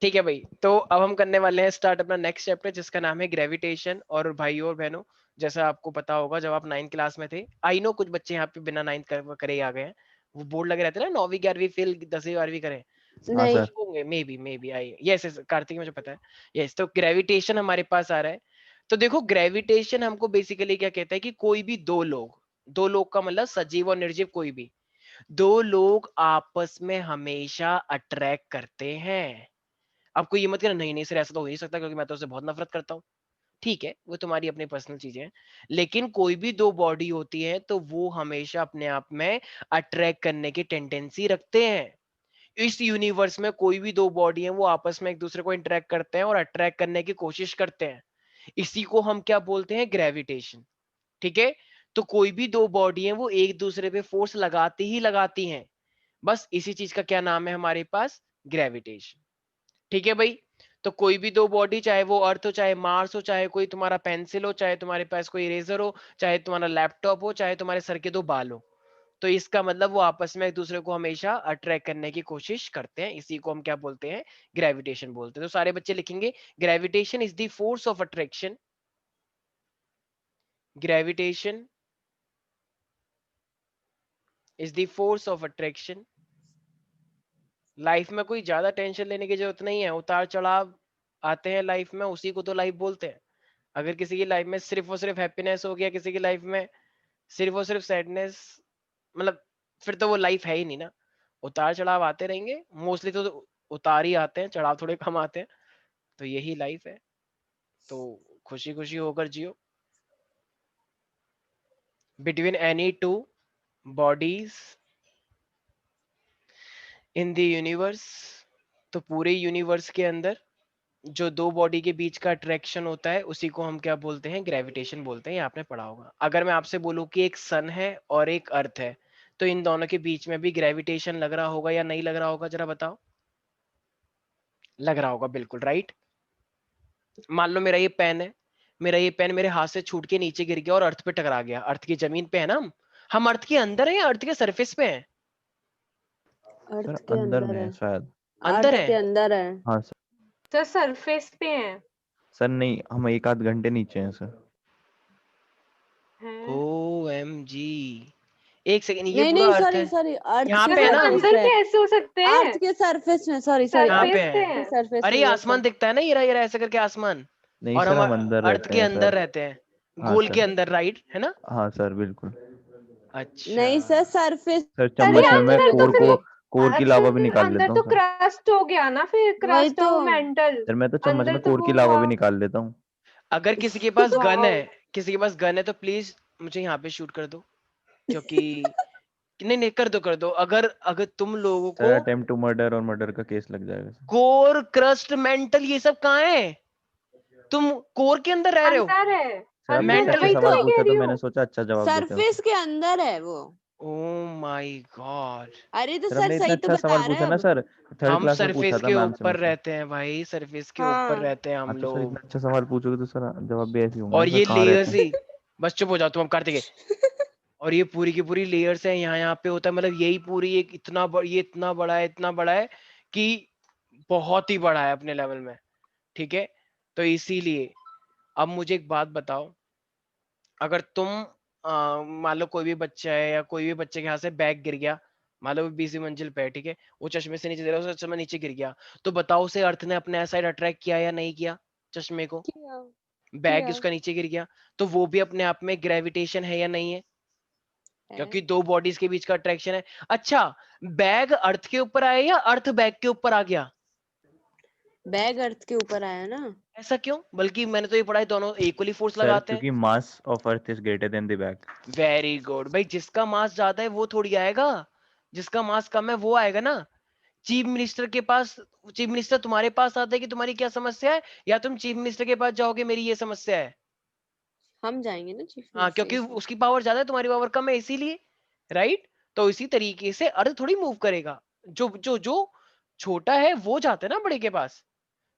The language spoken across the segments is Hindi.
ठीक है भाई, तो अब हम करने वाले हैं स्टार्ट अपना नेक्स्ट चैप्टर जिसका नाम है ग्रेविटेशन। और भाइयों और बहनों, जैसा आपको पता होगा जब आप 9th क्लास में थे, आई नो कुछ बच्चे यहाँ पे बिना 9th करे ही आ गए हैं, वो बोर्ड लगे रहते हैं ना, 9वीं 11वीं फेल 10वीं 12वीं करें, हाँ कुछ सर। होंगे maybe I, yes yes Kartik मुझे पता है। यस, तो ग्रेविटेशन हमारे पास आ रहा है। तो देखो ग्रेविटेशन हमको बेसिकली क्या कहता है कि कोई भी दो लोग का मतलब सजीव और निर्जीव, कोई भी दो लोग आपस में हमेशा अट्रैक्ट करते हैं। आपको ये मत कहना नहीं नहीं सर ऐसा तो हो ही नहीं सकता क्योंकि मैं तो उससे बहुत नफरत करता हूँ। ठीक है, वो तुम्हारी अपनी पर्सनल चीजें हैं, लेकिन कोई भी दो बॉडी होती है तो वो हमेशा अपने आप में अट्रैक्ट करने की टेंडेंसी रखते हैं। इस यूनिवर्स में कोई भी दो बॉडी है वो आपस में एक दूसरे को इंटरेक्ट करते हैं और अट्रैक्ट करने की कोशिश करते हैं। इसी को हम क्या बोलते हैं, ग्रेविटेशन। ठीक है, तो कोई भी दो बॉडी है वो एक दूसरे पे फोर्स लगाती ही लगाती हैं। बस इसी चीज का क्या नाम है हमारे पास, ग्रेविटेशन। ठीक है भाई, तो कोई भी दो बॉडी, चाहे वो अर्थ हो, चाहे मार्स हो, चाहे कोई तुम्हारा पेंसिल हो, चाहे तुम्हारे पास कोई इरेजर हो, चाहे तुम्हारा लैपटॉप हो, चाहे तुम्हारे सर के दो बाल हो, तो इसका मतलब वो आपस में एक दूसरे को हमेशा अट्रैक्ट करने की कोशिश करते हैं। इसी को हम क्या बोलते हैं, ग्रेविटेशन बोलते हैं। तो सारे बच्चे लिखेंगे, gravitation is the force of attraction. Gravitation is the force of attraction. Life में कोई ज्यादा टेंशन लेने की जरूरत नहीं है, उतार चढ़ाव आते हैं लाइफ में, उसी को तो लाइफ बोलते हैं। अगर किसी की लाइफ में सिर्फ और सिर्फ हैप्पीनेस हो गया, किसी की लाइफ में सिर्फ और सिर्फ सैडनेस, मतलब फिर तो वो लाइफ है ही नहीं ना। उतार चढ़ाव आते रहेंगे, मोस्टली तो उतार ही आते हैं, चढ़ाव थोड़े कम आते हैं। तो यही लाइफ है, तो खुशी खुशी होकर जियो। Between any two bodies in the universe, तो पूरे यूनिवर्स के अंदर जो दो बॉडी के बीच का अट्रैक्शन होता है उसी को हम क्या बोलते हैं, ग्रेविटेशन बोलते हैं। ये आपने पढ़ा होगा। अगर मैं आपसे बोलूं कि एक सन है और एक अर्थ है, तो इन दोनों के बीच में भी ग्रेविटेशन लग रहा होगा या नहीं लग रहा होगा, जरा बताओ। लग रहा होगा, बिल्कुल राइट। मान लो मेरा ये पेन है, मेरा ये पेन मेरे हाथ से छूट के नीचे गिर गया और अर्थ पे टकरा गया। अर्थ की जमीन पे है ना हम अर्थ के अंदर है या अर्थ के सरफेस पे है? सर अर्थ के अंदर अंदर में है। है शायद। अंदर अर्थ है। के अंदर है। हाँ सर। सर सरफेस पे है। सर नहीं, हम एक आध घंटे नीचे हैं सर। हैं? ओ एम जी, एक सेकेंड, ये नहीं पूरा नहीं, अर्थ सॉरी है, सॉरी, अर्थ यहाँ के पे है सर ना? सरफेस अंदर पे। कैसे हो सकते अर्थ हैं? के सरफेस में, सॉरी सॉरी, कहाँ अर्थ पे सरफेस पे है? के है। सरफेस अरे में, ये यस आसमान सर। दिखता है ना, ये ऐसे करके आसमान, नहीं और सर, हम हम अंदर अर्थ रहते के हैं अंदर सर। रहते हैं, हाँ गोल के सर। अंदर, राइट है ना? हाँ सर बिल्कुल। अच्छा, नहीं सर, सरफेस। सर सर चम्मच ये में मैं अंदर तो फिर कोर की अच्छा लावा भी फिर निकाल अंदर लेता हूँ तो सर। क्रस्ट हो गया ना, फिर वही क्रस्ट तो। और मेंटल। सर मैं तो चम्मच अंदर में तो कोर की वो लावा हुआ। भी निकाल लेता हूँ। अगर किसी के पास गन वाओ। है, किसी के पास गन है तो प्लीज मुझे यहाँ पे शूट कर दो, क्योंकि नहीं नहीं कर दो, अगर अगर तुम लोगों सर को अटेम्प्ट टू मर्डर और मर्डर का केस लग जाएगा सर। कोर क्रस्ट मेंटल ये सब कहाँ है? तुम कोर के अंदर रह रहे हो, अंदर है। सर आपने इतने अंदर है, अच्छे मेंटल। वही तो सवाल मैं कह पूछा रही तो मैंने हूँ। सोचा अच्छा जवाब देते हैं सरफेस उसे। के अंदर है वो। ओ माय गॉड, अरे तो सर सर आपने इतना सही तो अच्छा सवाल बता रहे पूछा हैं ना अब। सर, थर्ड हम क्लास में पूछा सरफेस था के मैम से ऊपर मुझसे। रहते हैं भाई, सरफेस के ऊपर हाँ। रहते हैं हम हाँ तो सर इतना लोग। अच्छा सवाल पूछोगे तो सर जवाब भी ऐसे ही होंगे और ना सर, ये कहाँ रहते लेयर्स हैं। ही, बस चुप हो जाओ तुम, हम कार्तिक। और ये पूरी की पूरी लेयर्स है, यहाँ यहाँ पे होता है, मतलब यही पूरी एक ये इतना बड़ा है, इतना बड़ा है कि बहुत ही बड़ा है अपने लेवल में। ठीक है, तो इसीलिए अब मुझे एक बात बताओ, अगर तुम मान लो कोई भी बच्चा है या कोई भी बच्चे के हाथ से बैग गिर गया, मान लो 20वीं मंजिल पे है, ठीक है, वो चश्मे से नीचे दे रहा है, उसे चश्मा नीचे गिर गया, तो बताओ उसे अर्थ ने अपने साइड अट्रैक्ट किया या नहीं किया, चश्मे को? किया। बैग किया उसका नीचे गिर गया, तो वो भी अपने आप में ग्रेविटेशन है या नहीं है? है। क्योंकि दो बॉडीज के बीच का अट्रैक्शन है। अच्छा, बैग अर्थ के ऊपर आया या अर्थ बैग के ऊपर आ गया? बैग अर्थ के ऊपर आया ना। ऐसा क्यों? बल्कि मैंने तो ये पढ़ा है दोनों इक्वली फोर्स सर लगाते हैं। क्योंकि mass of earth is greater than the bag. Very good भाई, जिसका मास ज्यादा है वो थोड़ी आएगा, जिसका मास कम है वो आएगा ना। चीफ मिनिस्टर के पास, चीफ मिनिस्टर तुम्हारे पास आता है कि तुम्हारी क्या समस्या है, या तुम चीफ मिनिस्टर के पास जाओगे मेरी ये समस्या है? हम जाएंगे ना चीफ हाँ, मिनिस्टर क्योंकि के पास। उसकी पावर ज्यादा है, तुम्हारी पावर कम है, इसीलिए। राइट, तो इसी तरीके से अर्थ थोड़ी मूव करेगा, जो जो जो छोटा है वो जाता है ना बड़े के पास।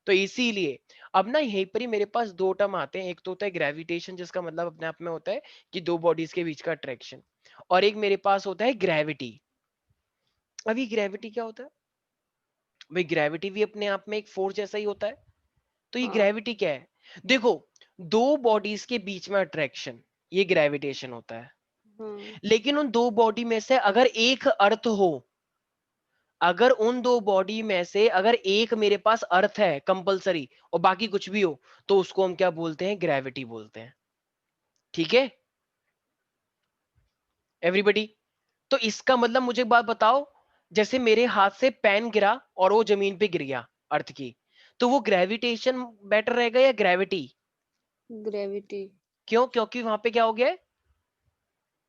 तो इसीलिए अब ना यहीं पर ही मेरे पास दो टर्म आते हैं, एक तो होता है ग्रेविटेशन जिसका मतलब अपने आप में होता है कि दो बॉडीज के बीच का अट्रैक्शन, और एक मेरे पास होता है ग्रेविटी। अभी ग्रेविटी क्या होता है भाई ग्रेविटी भी अपने आप में एक फोर्स जैसा ही होता है। तो ये हाँ। ग्रेविटी क्या है? देखो, दो बॉडीज के बीच में अट्रैक्शन, ये ग्रेविटेशन होता है। हाँ। लेकिन उन दो बॉडी में से अगर एक अर्थ हो, अगर उन दो बॉडी में से अगर एक मेरे पास अर्थ है कंपलसरी और बाकी कुछ भी हो, तो उसको हम क्या बोलते हैं? ग्रेविटी बोलते हैं। ठीक है एवरीबॉडी? तो इसका मतलब मुझे एक बात बताओ, जैसे मेरे हाथ से पेन गिरा और वो जमीन पे गिर गया अर्थ की, तो वो ग्रेविटेशन बेटर रहेगा या ग्रेविटी? ग्रेविटी। क्यों? क्योंकि वहां पे क्या हो गया है?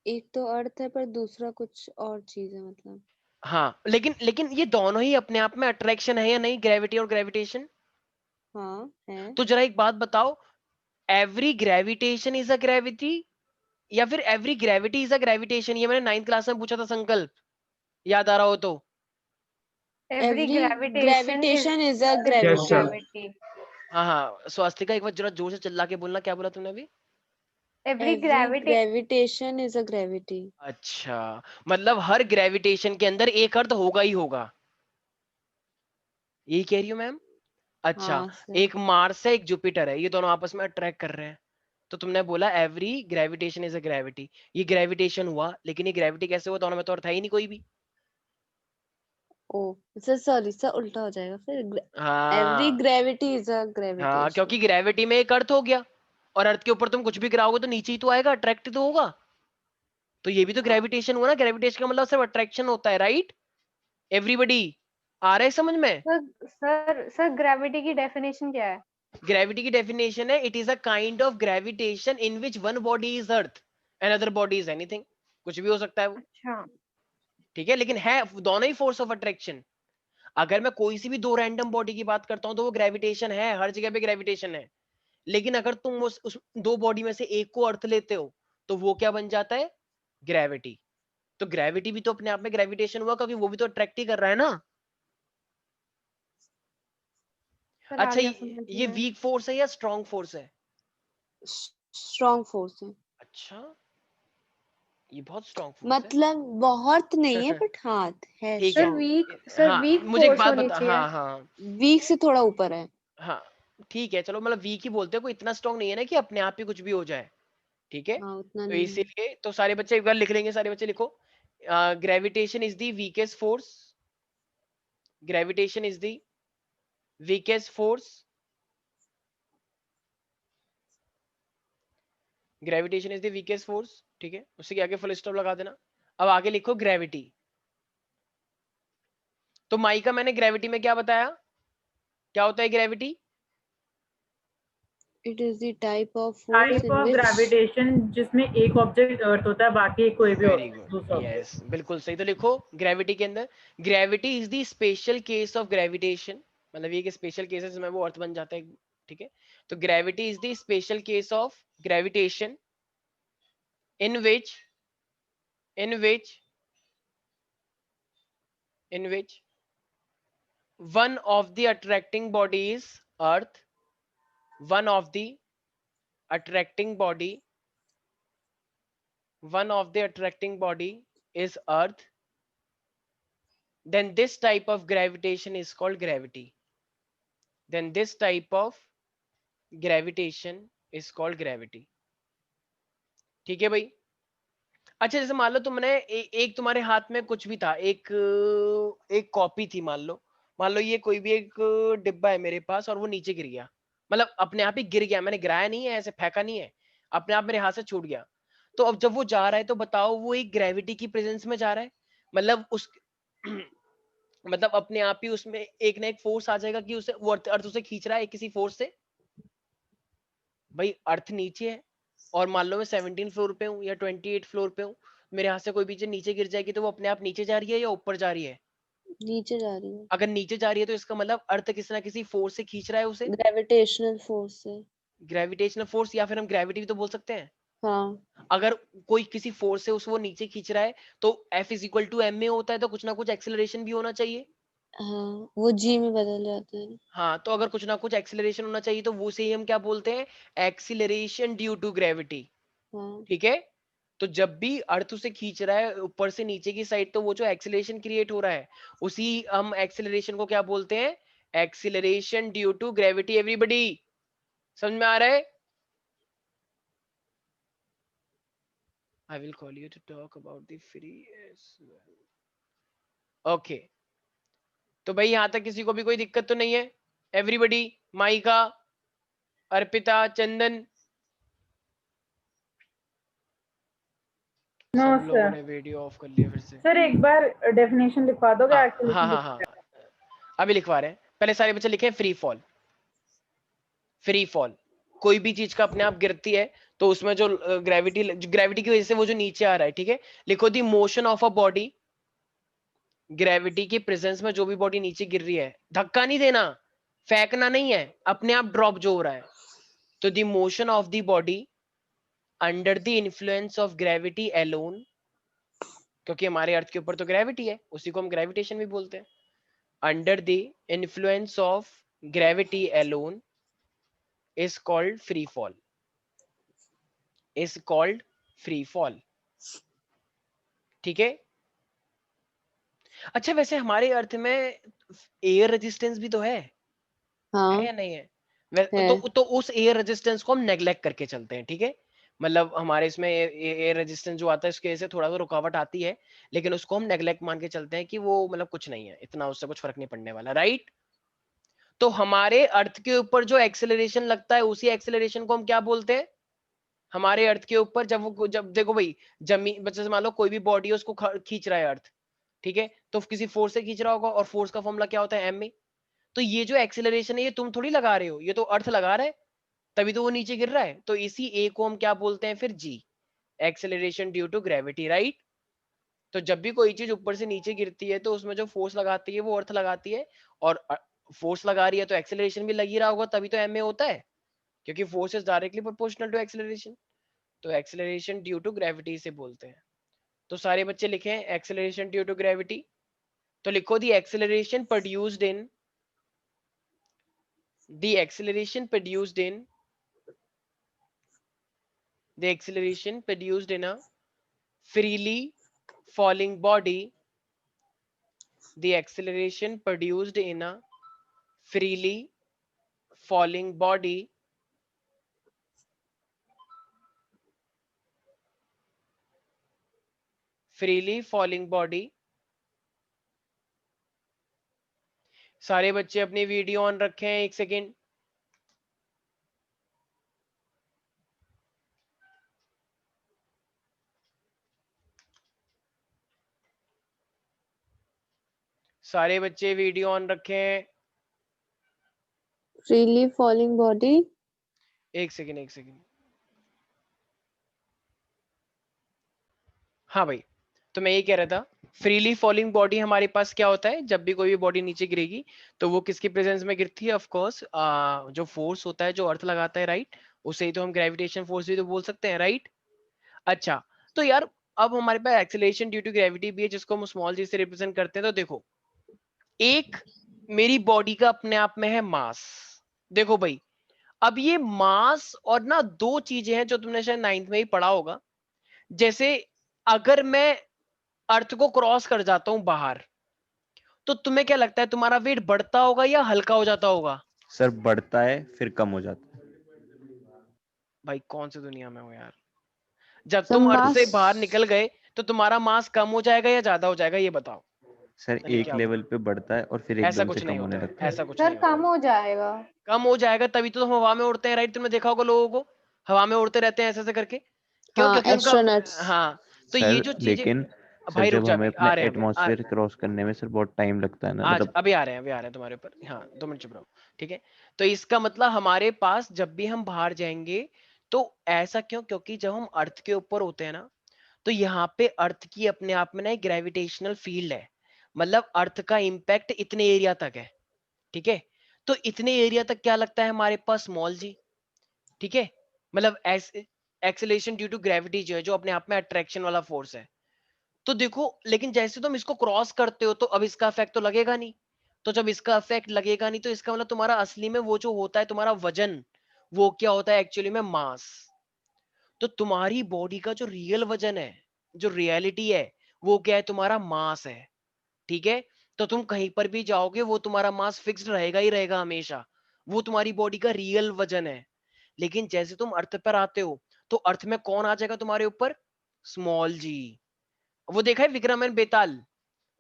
एक तो अर्थ है पर दूसरा कुछ और चीज है मतलब। हाँ, लेकिन लेकिन ये दोनों ही अपने आप में अट्रैक्शन है या नहीं, ग्रेविटी और ग्रेविटेशन? हाँ है। तो जरा एक बात बताओ, every gravitation is a gravity या फिर every gravity is a gravitation? ये मैंने 9th क्लास में पूछा था संकल्प, याद आ रहा हो तो। Every every gravitation is gravitation is a is Yes, sir. Gravity. gravity. हाँ हाँ, स्वास्तिका एक बार जरा जोर से चिल्ला के बोलना, क्या बोला तुमने अभी? Every every gravitation gravitation is a gravity. अच्छा, मतलब हर ग्रेविटेशन के अंदर एक अर्थ होगा ही होगा, यही कह रही हूँ मैम? अच्छा, हाँ सर। एक मार्स है एक जुपिटर है, ये दोनों आपस में अट्रैक्ट कर रहे हैं, तो तुमने बोला every gravitation is a gravity. ये ग्रेविटेशन हुआ, लेकिन ये ग्रेविटी कैसे हुआ? दोनों में तो अर्थ है ही नहीं कोई भी। ओ सर सॉरी सर, उल्टा हो जाएगा फिर। एवरी हाँ ग्रेविटी इज अ हाँ, ग्रेविटेशन। क्योंकि ग्रेविटी में एक अर्थ हो गया, और अर्थ के ऊपर तुम कुछ भी गिराओगे तो नीचे ही तो आएगा, अट्रैक्ट तो होगा। तो ये भी तो हाँ। ग्रेविटेशन हुआ ना, ग्रेविटेशन का मतलब सिर्फ अट्रैक्शन होता है, राइट? एवरीबॉडी आ रहा है समझ में? सर ग्रेविटी की डेफिनेशन क्या है? ग्रेविटी की डेफिनेशन है, it is a kind of gravitation in which one body is earth and other body is anything. कुछ भी हो सकता है वो, अच्छा। ठीक है, लेकिन है दोनों ही फोर्स ऑफ अट्रैक्शन। अगर मैं कोई सी भी दो रैंडम बॉडी की बात करता हूं तो वो ग्रेविटेशन है, हर जगह पे ग्रेविटेशन है। लेकिन अगर तुम उस दो बॉडी में से एक को अर्थ लेते हो, तो वो क्या बन जाता है? ग्रेविटी। तो ग्रेविटी भी तो अपने आप में ग्रेविटेशन हुआ, क्योंकि वो भी तो अट्रैक्ट ही कर रहा है ना। सर आ अच्छा, गया समझ ये में। वीक फोर्स है या स्ट्रॉन्ग फोर्स है? स्ट्रॉन्ग फोर्स है। अच्छा, ये बहुत स्ट्रॉन्ग फोर्स है। मतलब बहुत नहीं है बट हाँ है। ठीक है, सर हाँ वीक मुझे एक फोर्स बात होनी बता, चाहिए। हाँ हाँ वीक से थोड़ा ऊपर है। हाँ, ठीक है, चलो मतलब वीक ही बोलते हैं, कोई इतना स्ट्रॉन्ग नहीं है ना कि अपने आप ही कुछ भी हो जाए। ठीक है, हाँ उतना तो नहीं है। इसीलिए तो सारे बच्चे एक बार लिख लेंगे, सारे बच्चे लिखो, gravitation is the weakest force, gravitation is the weakest force, gravitation is the weakest force. ठीक है, उससे आगे फुल स्टॉप लगा देना। अब आगे लिखो ग्रेविटी। तो माइका मैंने ग्रेविटी में क्या बताया, क्या होता है gravity? It is the type of force type in of which. Gravitation जिसमें एक ऑब्जेक्ट अर्थ होता है, बाकी कोई भी वेरी गुड, दूसरा यस ऑब्जेक्ट। बिल्कुल सही। तो लिखो ग्रेविटी के अंदर, gravity is the special case of gravitation, मतलब ये कि स्पेशल केसेस में वो अर्थ बन जाता है। ठीक है, तो gravity is the special case of gravitation in which in which in which one of the attracting body is earth, one of the attracting body one of the attracting body is earth, then this type of gravitation is called gravity, then this type of gravitation is called gravity। ठीक है भाई? अच्छा, जैसे मान लो तुमने एक तुम्हारे हाथ में कुछ भी था, एक कॉपी थी, मान लो ये कोई भी एक डिब्बा है मेरे पास और वो नीचे गिर गया, मतलब अपने आप ही गिर गया, मैंने गिराया नहीं है, ऐसे फेंका नहीं है, अपने आप मेरे हाथ से छूट गया। तो अब जब वो जा रहा है तो बताओ वो एक ग्रेविटी की प्रेजेंस में जा रहा है, मतलब उस मतलब अपने आप ही उसमें एक ना एक फोर्स आ जाएगा कि उसे वो अर्थ उसे खींच रहा है किसी फोर्स से। भाई अर्थ नीचे है और मान लो मैं 17 फ्लोर पे हूँ या 28 फ्लोर पे हूँ, मेरे हाथ से कोई भी चीज नीचे गिर जाएगी तो वो अपने आप नीचे जा रही है या ऊपर जा रही है? नीचे जा रही है। अगर नीचे जा रही है तो इसका मतलब अर्थ किसी ना किसी फोर्स से खींच रहा है उसे, ग्रेविटेशनल फोर्स से। ग्रेविटेशनल फोर्स, या फिर हम ग्रेविटी भी तो बोल सकते हैं। हाँ। अगर कोई किसी फोर्स से उस वो नीचे खींच रहा है तो F is equal to M में होता है, तो कुछ ना कुछ एक्सेलरेशन भी होना चाहिए। हाँ वो जी में बदल जाता है ना। हाँ, तो अगर कुछ ना कुछ एक्सेलरेशन होना चाहिए तो वो से ही हम क्या बोलते हैं? Acceleration due to gravity. हाँ। ठीक है, तो जब भी अर्थ उसे खींच रहा है ऊपर से नीचे की साइड, तो वो जो एक्सीलरेशन क्रिएट हो रहा है, उसी हम एक्सीलरेशन को क्या बोलते हैं? Acceleration due to gravity. Everybody समझ में आ रहा है? I will call you to talk about the free as well. Okay. तो भाई यहां तक किसी को भी कोई दिक्कत तो नहीं है? एवरीबॉडी, माइका, अर्पिता, चंदन, नो सब लोगों सर। ने वीडियो ऑफ कर लिया फिर से। सर एक बार डेफिनेशन लिखवा दोगे? हाँ एक्चुअली हाँ हाँ हाँ, अभी लिखवा रहे हैं। पहले सारे बच्चे लिखे फ्री फॉल। फ्री फॉल, कोई भी चीज का अपने आप गिरती है तो उसमें जो ग्रेविटी की वजह से वो जो नीचे आ रहा है, ठीक है। लिखो दी motion of a body, gravity की प्रेजेंस में जो भी बॉडी नीचे गिर रही है, धक्का नहीं देना, फेंकना नहीं है, अपने आप ड्रॉप जो हो रहा है, तो the motion of the body under the influence of gravity alone, क्योंकि हमारे अर्थ के ऊपर तो ग्रेविटी है, उसी को हम ग्रेविटेशन भी बोलते हैं। Under the influence of gravity alone is called free fall, is called free fall। ठीक है। अच्छा, वैसे हमारे अर्थ में एयर रेजिस्टेंस भी तो है हाँ या नहीं है? है। तो उस एयर रेजिस्टेंस को हम नेग्लेक्ट करके चलते हैं, ठीक है। मतलब हमारे इसमें एयर रेजिस्टेंस जो आता है उसकी वजह से थोड़ा सा रुकावट आती है, लेकिन उसको हम नेग्लेक्ट मान के चलते हैं कि वो मतलब कुछ नहीं है, इतना उससे कुछ फर्क नहीं पड़ने वाला, राइट। तो हमारे अर्थ के ऊपर जो एक्सेलरेशन लगता है, उसी एक्सेलरेशन को हम क्या बोलते हैं? हमारे अर्थ के ऊपर जब देखो भाई, जमीन जैसे मान लो कोई भी बॉडी है, उसको खींच रहा है अर्थ, ठीक है, तो किसी फोर्स से खींच रहा होगा, और फोर्स का फॉर्मूला क्या होता है? M A. तो ये जो एक्सेलरेशन है, ये तुम थोड़ी लगा रहे हो, ये तो अर्थ लगा रहा है, तभी तो वो नीचे गिर रहा है। तो इसी ए को हम क्या बोलते हैं फिर? जी, acceleration due to gravity, right. तो जब भी कोई चीज ऊपर से नीचे गिरती है, तो उसमें जो फोर्स लगाती है वो अर्थ लगाती है, और फोर्स लगा रही है तो एक्सेलरेशन भी लगी रहा होगा, तभी तो एम ए होता है, क्योंकि force is directly proportional to acceleration. तो एक्सेलरेशन ड्यू टू ग्रेविटी से बोलते हैं। तो सारे बच्चे लिखें एक्सेलरेशन ड्यू टू ग्रेविटी। तो लिखो the acceleration produced in, the acceleration produced in, the acceleration produced in a freely falling body, the acceleration produced in a freely falling body freely falling body। सारे बच्चे अपनी वीडियो ऑन रखें, एक सेकेंड। सारे बच्चे वीडियो ऑन रखें। Freely falling body. एक सेकेंड एक सेकेंड। हाँ भाई, तो मैं ये कह रहा था, फ्रीली फॉलिंग बॉडी हमारे पास क्या होता है? जब भी कोई भी बॉडी नीचे गिरेगी तो वो किसकी प्रेजेंस में गिरती है? ऑफ कोर्स जो फोर्स होता है जो अर्थ लगाता है, राइट, उसे ही तो हम ग्रेविटेशन फोर्स भी तो बोल सकते हैं, राइट। अच्छा, तो यार अब हमारे पास एक्सेलरेशन ड्यू टू ग्रेविटी भी है, जिसको हम स्मॉल जी से रिप्रेजेंट करते हैं। तो देखो, एक मेरी बॉडी का अपने आप में है मास। देखो भाई, अब ये मास और ना दो चीजें हैं जो तुमने शायद 9th में ही पढ़ा होगा। जैसे अगर मैं अर्थ को क्रॉस कर जाता हूं बाहर, तो तुम्हें क्या लगता है, तुम्हारा वेट बढ़ता होगा या हल्का हो जाता होगा? सर बढ़ता है फिर कम हो जाता है। भाई कौन सी दुनिया में हो यार? जब तुम अर्थ से बाहर निकल गए तो तुम्हारा मास कम हो जाएगा या ज्यादा हो जाएगा, ये बताओ। सर एक लेवल पे बढ़ता है और फिर ऐसा एकदम कुछ से नहीं कम होने होता है, लगता है। ऐसा कुछ सर नहीं होता कम हो जाएगा। कम हो जाएगा तभी तो हम हवा में उड़ते हैं, राइट। तुमने देखा होगा लोगों को हवा में उड़ते रहते हैं ऐसे ऐसे करके, क्यों? हाँ, क्योंकि उनका एस्ट्रोनॉट्स। हाँ, तो ये सर जो चीजें, लेकिन सर भाई रुक जब जा, हमें अभी अपने आ रहे हैं, एटमॉस्फेयर क्रॉस करने में सर बहुत टाइम लगता है ना, आज मतलब अभी आ रहे हैं तुम्हारे ऊपर। हाँ, 2 मिनट चुप रहो, ठीक है। तो इसका मतलब हमारे पास जब भी हम बाहर जाएंगे तो ऐसा क्यों? क्योंकि जब हम अर्थ के ऊपर होते हैं ना, तो यहाँ पे अर्थ की अपने आप में ना एक ग्रेविटेशनल फील्ड है, मतलब अर्थ का इम्पैक्ट इतने एरिया तक है, ठीक है। तो इतने एरिया तक क्या लगता है हमारे पास? स्मॉल जी, ठीक है। मतलब एक्सेलरेशन ड्यू टू ग्रेविटी जो है, जो अपने आप में अट्रैक्शन वाला फोर्स है। तो देखो, लेकिन जैसे तुम इसको क्रॉस करते हो तो अब इसका इफेक्ट तो लगेगा नहीं। तो जब इसका इफेक्ट लगेगा नहीं, तो इसका मतलब तुम्हारा असली में वो जो होता है तुम्हारा वजन, वो क्या होता है एक्चुअली में? मास। तो तुम्हारी बॉडी का जो रियल वजन है, जो रियलिटी है, वो क्या है? तुम्हारा मास है, ठीक है? तो तुम कहीं पर भी जाओगे वो तुम्हारा मास फिक्स्ड रहेगा ही रहेगा हमेशा, वो तुम्हारी बॉडी का रियल वजन है। लेकिन जैसे तुम अर्थ पर आते हो तो अर्थ में कौन आ जाएगा तुम्हारे ऊपर? स्मॉल जी। वो देखा है विक्रम एंड बेताल,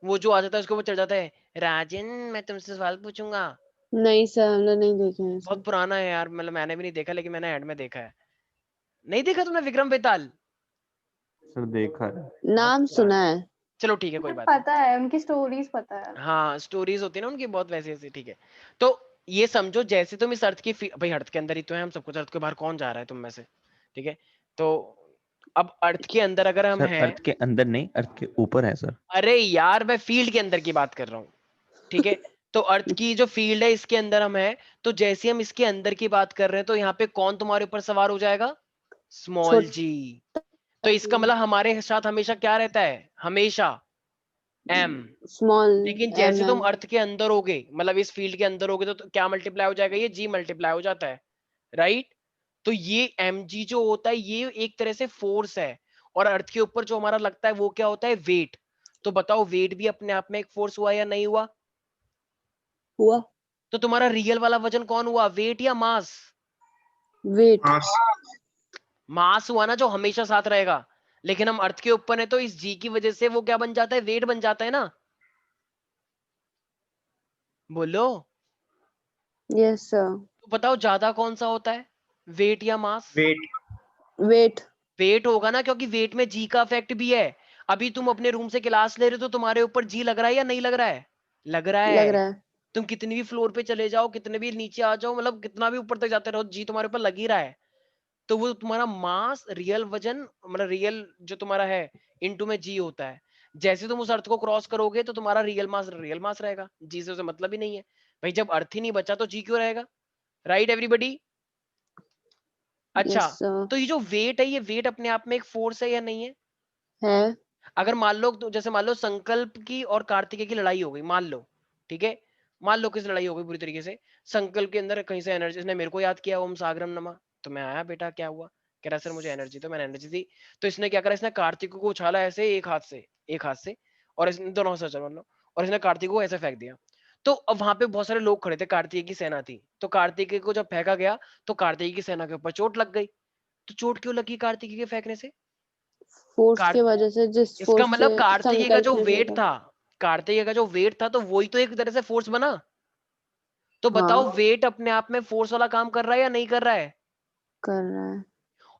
वो जो आ जाता है उसके ऊपर चढ़ जाता है, राजन मैं तुमसे सवाल पूछूंगा। नहीं सर, हमने नहीं देखे हैं सर। बहुत पुराना है यार, मतलब मैंने भी नहीं देखा लेकिन मैंने ऐड में देखा है। नहीं देखा तुमने विक्रम बेताल? सर देखा है। बहुत नाम पुराना सुना है। है। चलो ठीक है, कोई बात नहीं। पता है, उनकी स्टोरीज पता है। हाँ स्टोरीज होती है ना उनकी बहुत वैसी ऐसी, ठीक है। तो ये समझो जैसे तुम इस अर्थ की भाई अर्थ के अंदर ही तो है हम सब कुछ, अर्थ के बाहर कौन जा रहा है तुम में से, ठीक है? तो अब अर्थ के अंदर अगर हम सर हैं, अर्थ के अंदर नहीं, अर्थ के ऊपर है सर। अरे यार मैं फील्ड के अंदर की बात कर रहा हूँ, ठीक है? तो अर्थ की जो फील्ड है इसके अंदर हम हैं, तो जैसे हम इसके अंदर की बात कर रहे हैं तो यहाँ पे कौन तुम्हारे ऊपर सवार हो जाएगा? स्मॉल जी। तो इसका मतलब हमारे साथ हमेशा क्या रहता है? हमेशा एम। स्मॉल लेकिन एम जैसे तुम एम। अर्थ के अंदर होगे, मतलब इस फील्ड के अंदर होगे, तो क्या मल्टीप्लाई हो जाएगा? ये जी मल्टीप्लाई हो जाता है, राइट? तो ये एम जी जो होता है ये एक तरह से फोर्स है, और अर्थ के ऊपर जो हमारा लगता है वो क्या होता है? वेट। तो बताओ वेट भी अपने आप में एक फोर्स हुआ या नहीं हुआ? हुआ। तो तुम्हारा रियल वाला वजन कौन हुआ, वेट या मास? वेट। मास हुआ ना, जो हमेशा साथ रहेगा। लेकिन हम अर्थ के ऊपर है तो इस जी की वजह से वो क्या बन जाता है? वेट बन जाता है ना। बोलो। Yes sir. तो बताओ ज्यादा कौन सा होता है, वेट या मास? वेट। वेट होगा ना, क्योंकि वेट में जी का इफेक्ट भी है। अभी तुम अपने रूम से क्लास ले रहे हो तो तुम्हारे ऊपर जी लग रहा है या नहीं लग रहा है? लग रहा लग है। रहा है। तुम कितनी भी फ्लोर पे चले जाओ, कितने भी नीचे आ जाओ, मतलब कितना भी ऊपर तक जाते रहो, जी तुम्हारे ऊपर लग ही रहा है। तो वो तुम्हारा मास, रियल वजन, मतलब रियल जो तुम्हारा है, इनटू में जी होता है। जैसे तुम उस अर्थ को क्रॉस करोगे तो तुम्हारा रियल मास रहेगा, जी से उसे मतलब ही नहीं है। भाई जब अर्थ ही नहीं बचा तो जी क्यों रहेगा? Right everybody? अच्छा, यस सर। तो ये जो वेट है, ये वेट अपने आप में एक फोर्स है या नहीं है? है। अगर मान लो, तो जैसे मान लो संकल्प की और कार्तिकेय की लड़ाई हो गई, मान लो, ठीक है? मान लो किस लड़ाई हो गई बुरी तरीके से, संकल्प के अंदर कहीं से एनर्जी, इसने मेरे को याद किया ओम सागरम नमा, तो मैं आया, बेटा क्या हुआ? कह रहा सर मुझे एनर्जी, तो मैंने एनर्जी दी। तो इसने क्या करा, इसने कार्तिक को उछाला ऐसे एक हाथ से, एक हाथ से, और इसने दोनों से मान लो, और इसने कार्तिक को ऐसे फेंक दिया। तो अब वहां पे बहुत सारे लोग खड़े थे, कार्तिकेय की सेना थी, तो कार्तिकेय को जब फेंका गया तो कार्तिकेय की सेना के ऊपर चोट लग गई। तो चोट क्यों लगी कार्तिकेय के फेंकने से? फोर्स की वजह से, जिस इसका फोर्स से मतलब कार्तिकेय का संकल्प जो ने वेट फेंका। था, कार्तिकेय का जो वेट था, तो वही तो एक तरह से फोर्स बना। तो बताओ हाँ। वेट अपने आप में फोर्स वाला काम कर रहा है या नहीं कर रहा है? कर रहा है।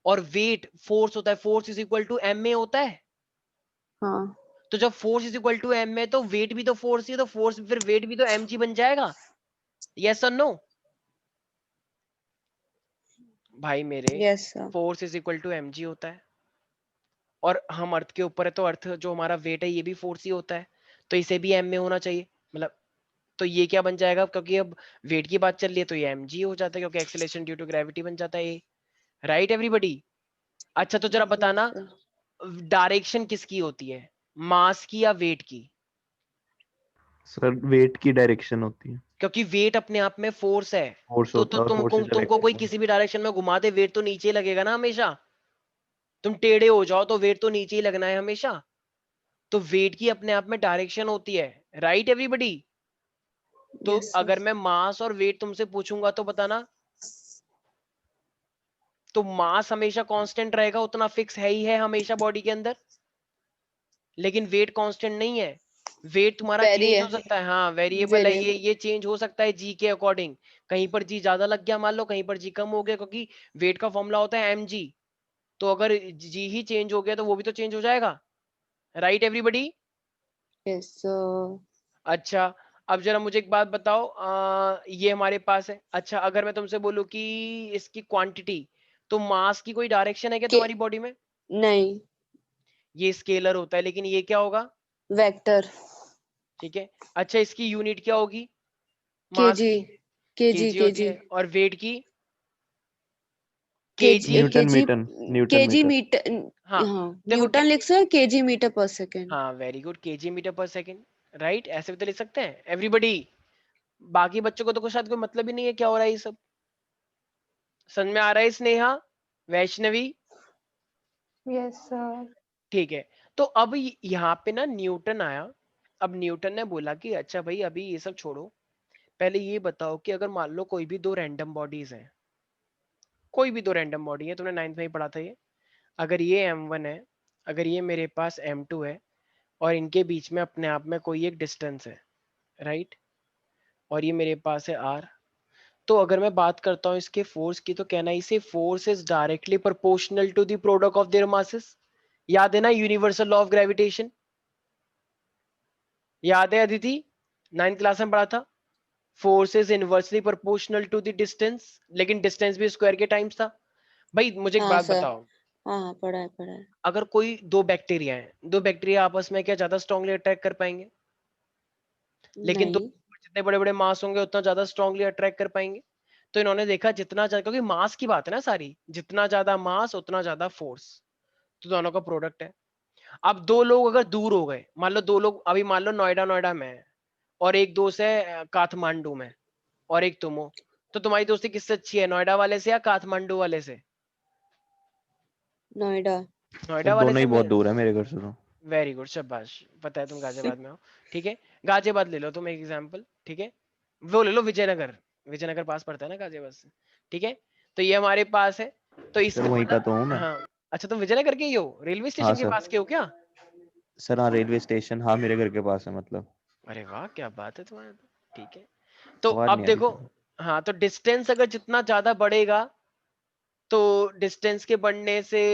और वेट फोर्स होता है, force is equal to M में होता है। हाँ। तो जब force is equal to M में, तो वेट भी तो फोर्स ही है, तो फोर्स फिर वेट भी तो एम जी बन जाएगा। यस और नो भाई मेरे? Yes sir. Force is equal to M G होता है, और हम अर्थ के ऊपर है तो अर्थ जो हमारा वेट है ये भी फोर्स ही होता है, तो इसे भी एम में होना चाहिए, मतलब। तो ये क्या बन जाएगा, क्योंकि अब वेट की बात चल रही है तो ये एम जी हो जाता है, क्योंकि एक्सेलरेशन ड्यू टू ग्रेविटी बन जाता है ये। Right everybody? अच्छा तो जरा यस बताना, सर। डायरेक्शन किसकी होती है, मास की या वेट की? सर वेट की डायरेक्शन होती है। क्योंकि वेट अपने आप में फोर्स है। फोर्स तो होता है और फोर्स इज तुमको कोई डायरेक्शन। किसी भी डायरेक्शन में घुमा दे, वेट तो नीचे ही लगेगा ना हमेशा। तुम टेढ़े हो जाओ तो वेट तो नीचे ही लगना है हमेशा। तो वेट की अपने आप में डायरेक्शन होती है। Right everybody? तो यस अगर सर। मैं मास और वेट तुमसे पूछूंगा तो बताना, तो मास हमेशा कांस्टेंट रहेगा, उतना फिक्स है ही है हमेशा बॉडी के अंदर। लेकिन वेट कांस्टेंट नहीं है, वेट तुम्हारा वेरी चेंज है। हो सकता है, हाँ वेरिएबल है वेरी। ये चेंज हो सकता है जी के अकॉर्डिंग। कहीं पर जी ज्यादा लग गया मान लो, कहीं पर जी कम हो गया, क्योंकि वेट का फॉर्मूला होता है एम जी। तो अगर जी ही चेंज हो गया तो वो भी तो चेंज हो जाएगा। Right everybody? Yes sir. अच्छा, अब जरा मुझे एक बात बताओ, ये हमारे पास है, अच्छा अगर मैं तुमसे बोलूं कि इसकी क्वांटिटी, तो मास की कोई डायरेक्शन है क्या के तुम्हारी बॉडी में? नहीं। ये स्केलर होता है, लेकिन ये क्या होगा? वेक्टर। ठीक है। अच्छा इसकी यूनिट क्या होगी, मास केजी। की? केजी केजी होती केजी। है, और वेट की? Kg kg. Newton kg. Metre. Newton kg metre. Metre. हाँ हाँ, देखो न्यूटन लिख सो, केजी मीटर पर सेकेंड। हाँ very good, kg metre per second. Right, ऐसे भी तो लिख सकते हैं एवरीबॉडी। बाकी बच्चों को तो कुछ शायद कोई मतलब ही नहीं है क्या हो रहा है ये सब। समझ में आ रहा है स्नेहा, वैष्णवी? Yes sir. ठीक है, तो अब यहाँ पे ना न्यूटन आया। अब न्यूटन ने बोला कि अच्छा भाई अभी ये सब छोड़ो, पहले ये बताओ कि अगर मान लो कोई भी दो रैंडम बॉडीज हैं, कोई भी दो रैंडम बॉडी है, तुमने 9th में ही पढ़ा था ये, अगर ये m1 है, अगर ये मेरे पास m2 है, और इनके बीच में अपने आप में कोई एक डिस्टेंस है, राइट, और ये मेरे पास है r, तो अगर मैं बात करता हूँ इसके फोर्स की, तो कहना इसे force is directly proportional to the product of their masses. याद है ना यूनिवर्सल लॉ ऑफ ग्रेविटेशन, याद है अदिति, 9th क्लास में पढ़ा था, force is inversely proportional to the distance, लेकिन डिस्टेंस भी स्क्वायर के टाइम्स था। भाई मुझे एक हाँ बात सर, बताओ, हाँ पढ़ा है। अगर कोई दो बैक्टीरिया हैं, दो बैक्टीरिया आपस में क्या ज्यादा स्ट्रांगली अट्रैक्ट कर पाएंगे? लेकिन नहीं, जितने बड़े बड़े मास होंगे उतना ज्यादा स्ट्रांगली अट्रैक्ट कर पाएंगे। तो इन्होंने देखा जितना ज्यादा, क्योंकि मास की बात है ना सारी, जितना ज्यादा मास उतना ज्यादा फोर्स, तो दोनों का प्रोडक्ट है। अब दो लोग अगर दूर हो गए, मान लो दो लोग, अभी मान लो नोएडा नोएडा में है, और एक दोस्त है काठमांडू में, और एक तुम हो, तो तुम्हारी दोस्ती किससे अच्छी है, नोएडा वाले से या काठमांडू वाले से? नोएडा। सर नोएडा वाले दोनों से ही बहुत मिल। दूर है मेरे घर से तो। वेरी गुड, शाबाश, पता है तुम गाजियाबाद में हो। ठीक है, गाजियाबाद ले लो तुम एक एग्जांपल, ठीक है, वो ले लो विजयनगर, विजयनगर पास पड़ता है ना गाजियाबाद से, ठीक है, तो ये हमारे पास है, तो सर इसमें वहीं का मतलब, तो हूँ मैं। हाँ, अच्छा तुम विजयनगर के ही हो, रेलवे हाँ स्टेशन के सर। पास के हो क्या? सर हाँ रेलवे स्टेशन, हाँ मेरे घर के पास है मतलब। अरे वाह क्या बात है तुम्हारे तो, ठीक है, तो आवाज अब नहीं आ रही देखो, सर। हाँ, तो डिस्टेंस अगर जितना ज्यादा बढ़ेगा, तो डिस्टेंस के बढ़ने से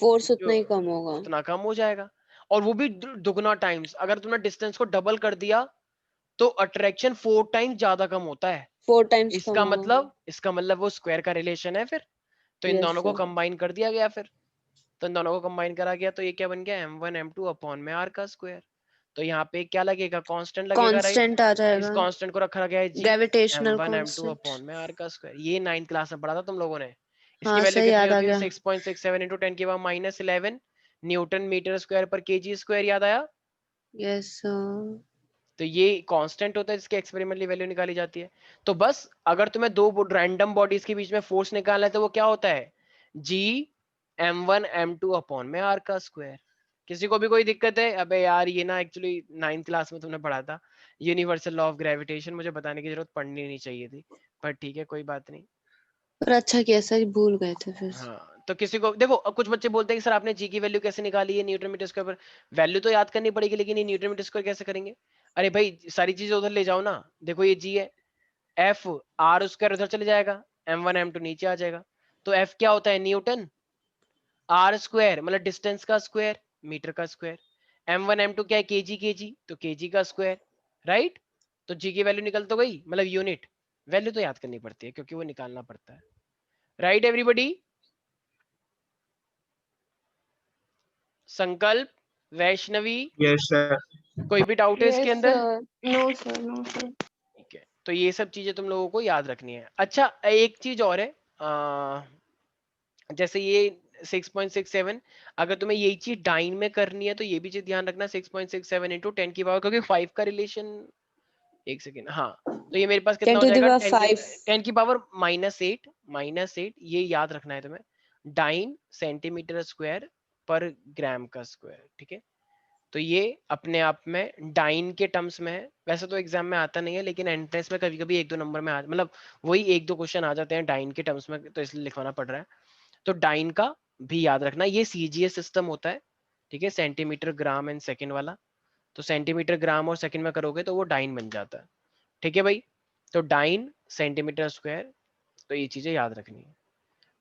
फोर्स जो उतना ही कम होगा। उतना कम हो जाएगा, और वो भी दुगना टाइम्स। अगर तुमने डिस्टेंस को डबल कर दिया, तो अट्रैक्शन 4 टाइम ज्यादा कम होता है। 4 टाइम्स कम इसका होगा। मतलब, इसका मतलब वो स्क्वायर का रिलेशन है फिर, तो इन यस दोनों को सर। कंबाइन कर दिया गया फिर, तो इन दोनों को कंबाइन करा गया, तो ये क्या बन गया, m1 m2 अपॉन में r का स्क्वायर। तो यहाँ पे क्या लगेगा, कांस्टेंट लगेगा, राइट, कांस्टेंट आ इस जाएगा, कांस्टेंट को रखा गया है g, gravitational m1 m2 constant. Upon में r का स्क्वायर। ये 9th क्लास में पढ़ा था तुम लोगों ने। इसकी हाँ वैल्यू सर, कितनी याद आ होती है, गया। 6.67 इंटू 10 की पावर -11 न्यूटन मीटर स्क्वायर पर केजी स्क्वायर, याद आया? Yes sir. तो ये कांस्टेंट होता है जिसकी एक्सपेरिमेंटली वैल्यू निकाली जाती है। तो बस अगर तुम्हें दो रैंडम बॉडीज के बीच में फोर्स निकालना है, तो वो क्या होता है, जी m1 m2 अपॉन में r का स्क्वायर। किसी को भी कोई दिक्कत है? अबे यार ये ना एक्चुअली 9th क्लास में तुमने पढ़ा था यूनिवर्सल लॉ ऑफ ग्रेविटेशन, मुझे बताने की जरूरत पड़नी नहीं चाहिए थी, पर ठीक है कोई बात नहीं। पर अच्छा किया सर, भूल गए थे फिर। हाँ, तो किसी को देखो, अब कुछ बच्चे बोलते हैं कि सर आपने जी की वैल्यू कैसे निकाली है न्यूटन मीटर स्क्वायर पर, वैल्यू तो याद करनी पड़ेगी, लेकिन ये न्यूटन मीटर स्क्वायर कैसे करेंगे? अरे भाई सारी चीजें उधर ले जाओ ना, देखो ये जी है, एफ आर स्क्वायर उधर चले जाएगा, m1 m2 नीचे आ जाएगा, तो एफ क्या होता है, न्यूटन, आर स्क्वायर मतलब डिस्टेंस का स्क्वायर, मीटर का स्क्वायर, m1 m2 क्या है, केजी, तो केजी का स्क्वायर, राइट। तो जी की वैल्यू निकल तो गई, मतलब यूनिट, वैल्यू तो याद करनी पड़ती है क्योंकि वो निकालना पड़ता है, राइट एवरीबॉडी। संकल्प, वैष्णवी, यस सर। कोई भी डाउट है इसके यस अंदर? Sir. No sir, no sir. ठीक है, तो ये सब चीजें तुम लोगों को याद रखनी है। अच्छा एक चीज और है, जैसे ये 6.67, अगर तुम्हें यही चीज डाइन में करनी है, तो ये भी चीज ध्यान रखना, 6.67 इंटू 10 की पावर, क्योंकि 5 का रिलेशन, एक सेकेंड, हाँ, तो ये मेरे पास कितना 10 हो to the जाएगा, power 5। 10 की पावर -8, ये याद रखना है तुम्हें, डाइन सेंटीमीटर स्क्वायर पर ग्राम का स्क्वायर, ठीक है। तो ये अपने आप में डाइन के टर्म्स में है, वैसे तो एग्जाम में आता नहीं है, लेकिन एंट्रेंस में कभी कभी 1-2 नंबर में आ, मतलब वही 1-2 क्वेश्चन आ जाते हैं डाइन के टर्म्स में, तो इसलिए लिखवाना पड़ रहा है। तो डाइन का भी याद रखना, ये सीजीएस सिस्टम होता है, ठीक है, सेंटीमीटर ग्राम एंड सेकंड वाला, तो सेंटीमीटर ग्राम और सेकंड में करोगे तो वो डाइन बन जाता है, ठीक है भाई। तो डाइन सेंटीमीटर स्क्वायर, तो ये चीजें याद रखनी है,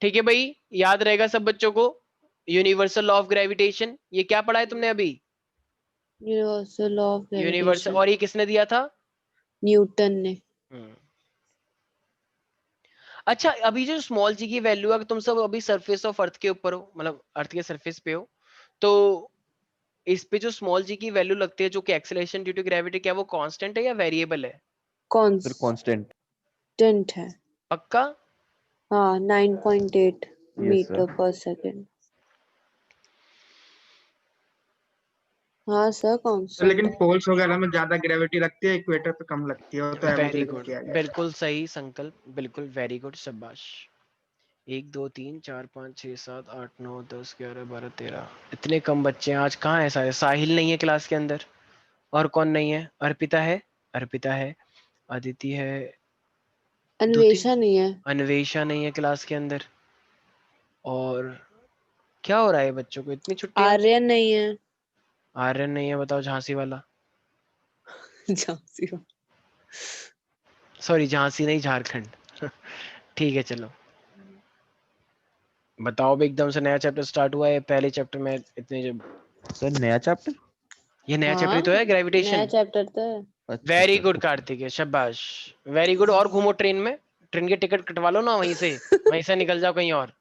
ठीक है भाई, याद रहेगा सब बच्चों को। यूनिवर्सल लॉ ऑफ ग्रेविटेशन, ये क्या पढ़ा है तुमने अभी? Universal law of universal, gravitation, और ये किसने दिया था? न्यूटन ने। अच्छा अभी जो स्मॉल जी की वैल्यू है, तुम सब अभी सरफेस ऑफ अर्थ के ऊपर हो, मतलब अर्थ के सरफेस पे हो, तो इस पे जो स्मॉल जी की वैल्यू लगती है, जो कि एक्सेलरेशन ड्यू टू ग्रेविटी, क्या वो कांस्टेंट है या वेरिएबल है? Sir constant. कांस्टेंट है। पक्का? हाँ, 9.8 यस मीटर सर। पर सेकेंड। हाँ सर, कांस्टेंट लेकिन है। पोल्स वगैरह में ज्यादा ग्रेविटी लगती है, इक्वेटर पे कम लगती है, वो तो वेरी एवरेज गुड, किया गया है। बिल्कुल सही संकल्प, बिल्कुल वेरी गुड, शाबाश। 1 2 3 4 5 6 7 8 9 10 11 12 13 इतने कम बच्चे हैं आज, कहाँ है सारे? साहिल नहीं है क्लास के अंदर, और कौन नहीं है? अर्पिता है, अर्पिता है, अदिति है, 2 3 अन्वेषा नहीं है। अन्वेषा नहीं है क्लास के अंदर। और क्या हो रहा है बच्चों को, इतनी छुट्टियां? आर्यन नहीं है। आर्यन नहीं है, बताओ झांसी वाला। झांसी वाला। सॉरी झांसी नहीं, झारखंड। ठीक है चलो, बताओ भी, एकदम से नया चैप्टर स्टार्ट हुआ है, पहले चैप्टर में इतने जो सर नया चैप्टर? ये नया चैप्टर हाँ, तो है, नया ग्रेविटेशन। चैप्टर तो है। अच्छा very sir, good okay. Kartik, शाबाश, वेरी गुड। और घूमो ट्रेन में, ट्रेन की टिकट कटवा लो ना वहीं से, वहीं से निकल जाओ कहीं और,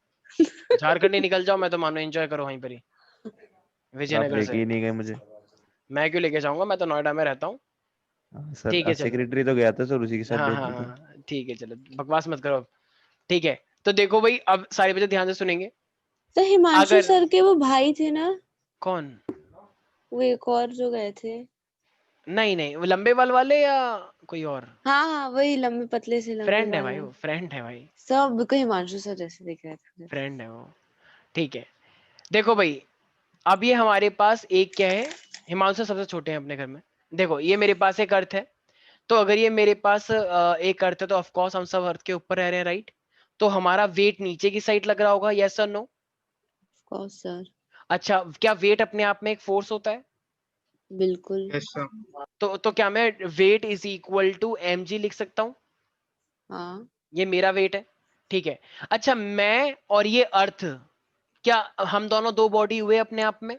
झारखंड ही निकल जाओ, मैं तो मानो एंजॉय करो वहीं पर ही, सर आप विजयनगर लेके से। ही नहीं गए मुझे। मैं क्यों लेके जाऊंगा, मैं तो नोएडा में रहता हूँ। हाँ, ठीक है सर चलो, सेक्रेटरी तो गया था सर, उसी के साथ हाँ बैठ हाँ रही थी। हाँ ठीक है चलो, बकवास मत करो अब। ठीक है, तो देखो भाई, अब सारे बच्चे ध्यान से सुनेंगे। तो हिमांशु अगर सर के वो भाई थे ना, कौन? वो एक और जो गए थे। नहीं नहीं, वो लंबे बाल वाले या कोई और? हाँ हाँ, वही लंबे पतले से लंबे फ्रेंड है बाल भाई, वाले। वो फ्रेंड है भाई, सब को हिमांशु सर जैसे दिख रहे थे। फ्रेंड है वो। ठीक है, देखो भाई, अब ये हमारे पास एक क्या है, हिमांशु सबसे छोटे हैं अपने घर में। देखो ये मेरे पास एक अर्थ है, तो अगर ये मेरे पास एक अर्थ है, तो ऑफ कोर्स हम सब अर्थ के ऊपर रह रहे हैं, राइट? तो हमारा वेट नीचे की साइड लग रहा होगा, यस और नो? Of sir. अच्छा, क्या वेट अपने आप में एक फोर्स होता है? बिल्कुल। Yes sir. तो क्या मैं weight is equal to mg लिख सकता हूँ? हाँ ये मेरा वेट है, ठीक है। अच्छा, मैं और ये अर्थ, क्या हम दोनों दो बॉडी हुए अपने आप में?